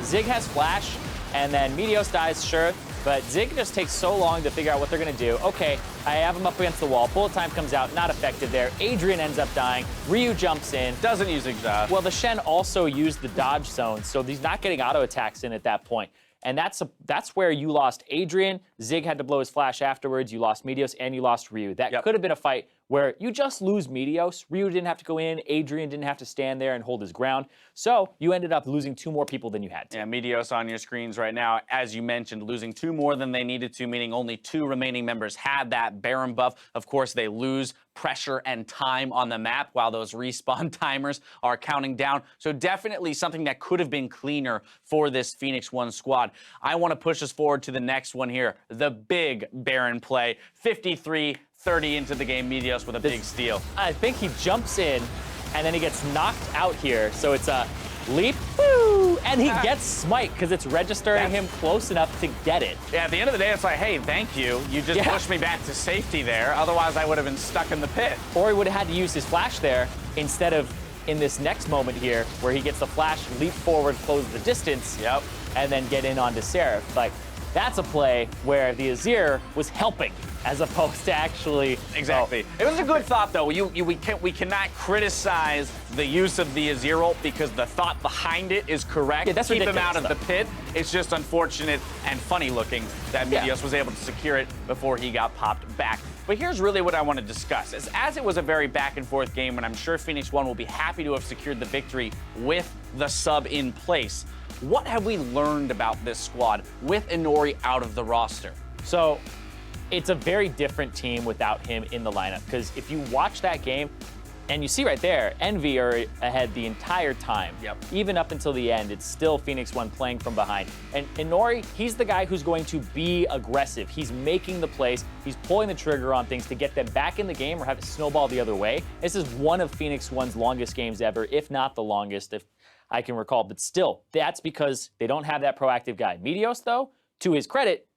Zig has flash, and then Meteos dies, sure, but Zig just takes so long to figure out what they're going to do. Okay, I have him up against the wall. Bullet time comes out, not effective there. Adrian ends up dying. Ryu jumps in. Doesn't use exhaust. Well, the Shen also used the dodge zone, so he's not getting auto attacks in at that point. And that's where you lost Adrian. Zig had to blow his flash afterwards. You lost Meteos, and you lost Ryu. That could have been a fight where you just lose Meteos. Ryu didn't have to go in. Adrian didn't have to stand there and hold his ground. So you ended up losing 2 more people than you had to. Yeah, Meteos on your screens right now, as you mentioned, losing 2 more than they needed to, meaning only 2 remaining members had that Baron buff. Of course, they lose pressure and time on the map while those respawn timers are counting down. So definitely something that could have been cleaner for this Phoenix 1 squad. I want to push us forward to the next one here, the big Baron play. 53-30 into the game, Meteos with a big steal. I think he jumps in, and then he gets knocked out here. So it's a leap, woo, and he gets smite because it's registering him close enough to get it. Yeah, at the end of the day, it's like, hey, thank you. You just pushed me back to safety there. Otherwise, I would have been stuck in the pit. Or he would have had to use his flash there instead of in this next moment here where he gets the flash, leap forward, close the distance, and then get in onto Seraph. Like, that's a play where the Azir was helping as opposed to actually... Exactly. It was a good thought, though. We cannot criticize the use of the Azir ult because the thought behind it is correct. Yeah, that's Keep him ridiculous, out of the pit. It's just unfortunate and funny looking that Meteos was able to secure it before he got popped back. But here's really what I want to discuss. As it was a very back and forth game, and I'm sure Phoenix 1 will be happy to have secured the victory with the sub in place, what have we learned about this squad with Inori out of the roster? So it's a very different team without him in the lineup, because if you watch that game, and you see right there, Envy are ahead the entire time. Even up until the end, it's still Phoenix 1 playing from behind. And Inori, he's the guy who's going to be aggressive. He's making the plays. He's pulling the trigger on things to get them back in the game or have it snowball the other way. This is one of Phoenix 1's longest games ever, if not the longest, if I can recall. But still, that's because they don't have that proactive guy. Meteos, though, to his credit,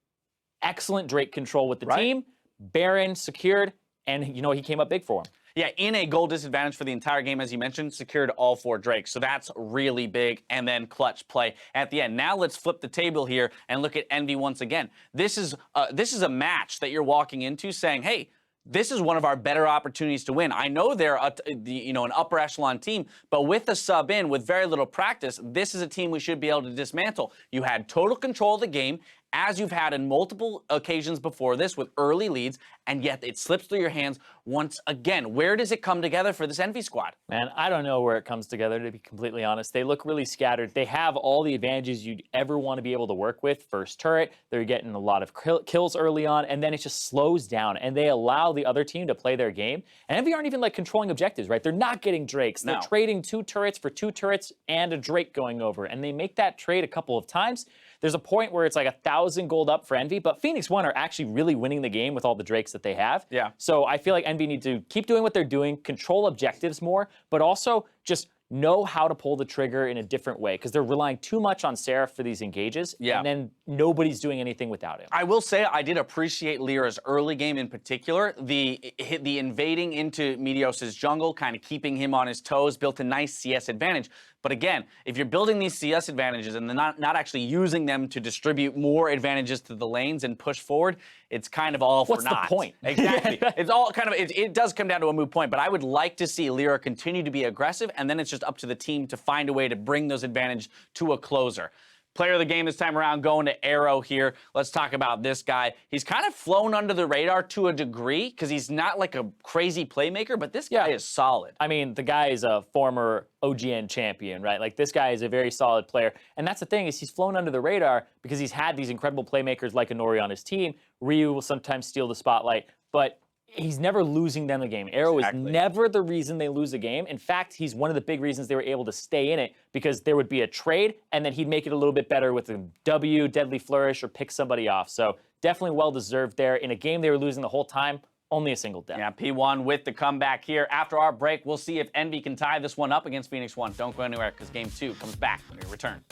excellent Drake control with the team. Baron secured, and you know he came up big for him. Yeah, in a goal disadvantage for the entire game, as you mentioned, secured all 4 Drakes. So that's really big, and then clutch play at the end. Now let's flip the table here and look at Envy once again. This is a match that you're walking into saying, hey, this is one of our better opportunities to win. I know they're an upper echelon team, but with the sub in, with very little practice, this is a team we should be able to dismantle. You had total control of the game, as you've had in multiple occasions before this with early leads, and yet it slips through your hands once again. Where does it come together for this Envy squad? Man, I don't know where it comes together, to be completely honest. They look really scattered. They have all the advantages you'd ever want to be able to work with. First turret, they're getting a lot of kills early on, and then it just slows down, and they allow the other team to play their game. And Envy aren't even like controlling objectives, right? They're not getting Drakes. They're trading 2 turrets for 2 turrets and a Drake going over, and they make that trade a couple of times. There's a point where it's like 1,000 gold up for Envy, but Phoenix1 are actually really winning the game with all the Drakes that they have. Yeah. So I feel like Envy need to keep doing what they're doing, control objectives more, but also just know how to pull the trigger in a different way, because they're relying too much on Seraph for these engages, and then nobody's doing anything without him. I will say I did appreciate Lyra's early game in particular. The invading into Meteos' jungle, kind of keeping him on his toes, built a nice CS advantage. But again, if you're building these CS advantages and not actually using them to distribute more advantages to the lanes and push forward, it's kind of all for naught. What's the point? Exactly. It's all kind of, it does come down to a moot point, but I would like to see Lyra continue to be aggressive, and then it's just up to the team to find a way to bring those advantages to a closer. Player of the game this time around, going to Arrow here. Let's talk about this guy. He's kind of flown under the radar to a degree because he's not like a crazy playmaker, but this guy is solid. I mean, the guy is a former OGN champion, right? Like, this guy is a very solid player. And that's the thing, is he's flown under the radar because he's had these incredible playmakers like Inori on his team. Ryu will sometimes steal the spotlight, but he's never losing them a game. Arrow is never the reason they lose a game. In fact, he's one of the big reasons they were able to stay in it, because there would be a trade, and then he'd make it a little bit better with a W, Deadly Flourish, or pick somebody off. So definitely well-deserved there. In a game they were losing the whole time, only a single death. Yeah, P1 with the comeback here. After our break, we'll see if Envy can tie this one up against Phoenix1. Don't go anywhere, because Game 2 comes back when we return.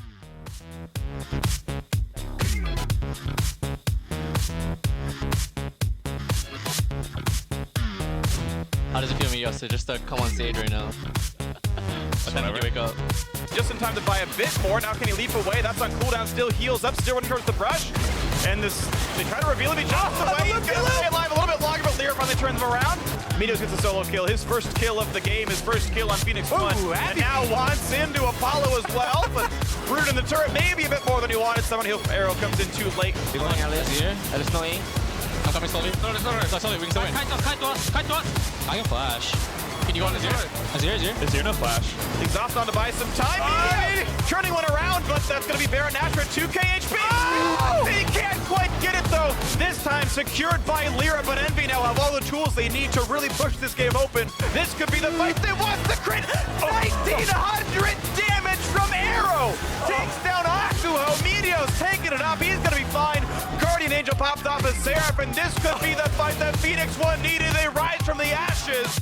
How does it feel, Meteos, to just come on stage right now? What time did you wake up? Just in time to buy a bit more. Now can he leap away? That's on cooldown. Still heals up. Still running towards the brush. And this, they try to reveal him. He jumps away. He's going to stay alive a little bit longer, but Lyra finally turns him around. Meteos gets a solo kill. His first kill of the game. His first kill on Phoenix1. And now wants into Apollo as well. But rooted in the turret, maybe a bit more than he wanted. Someone who Arrow comes in too late. Alice no A. I'm coming slowly. No, slowly. We can still win. I can flash. Can you go on Azir? Azir no flash. Exhaust on to buy some time. Turning one around, but that's going to be Baron Nashor at 2k HP. Oh! He can't quite get it, though. This time secured by Lyra, but Envy now have all the tools they need to really push this game open. This could be the fight they want. The crit. 1,900 damage from Arrow. Takes down Akuho. Meteos taking it up. He's going to be fine. Guardian Angel pops off as Seraph, and this could be the fight that Phoenix1 needed. They rise from the ashes.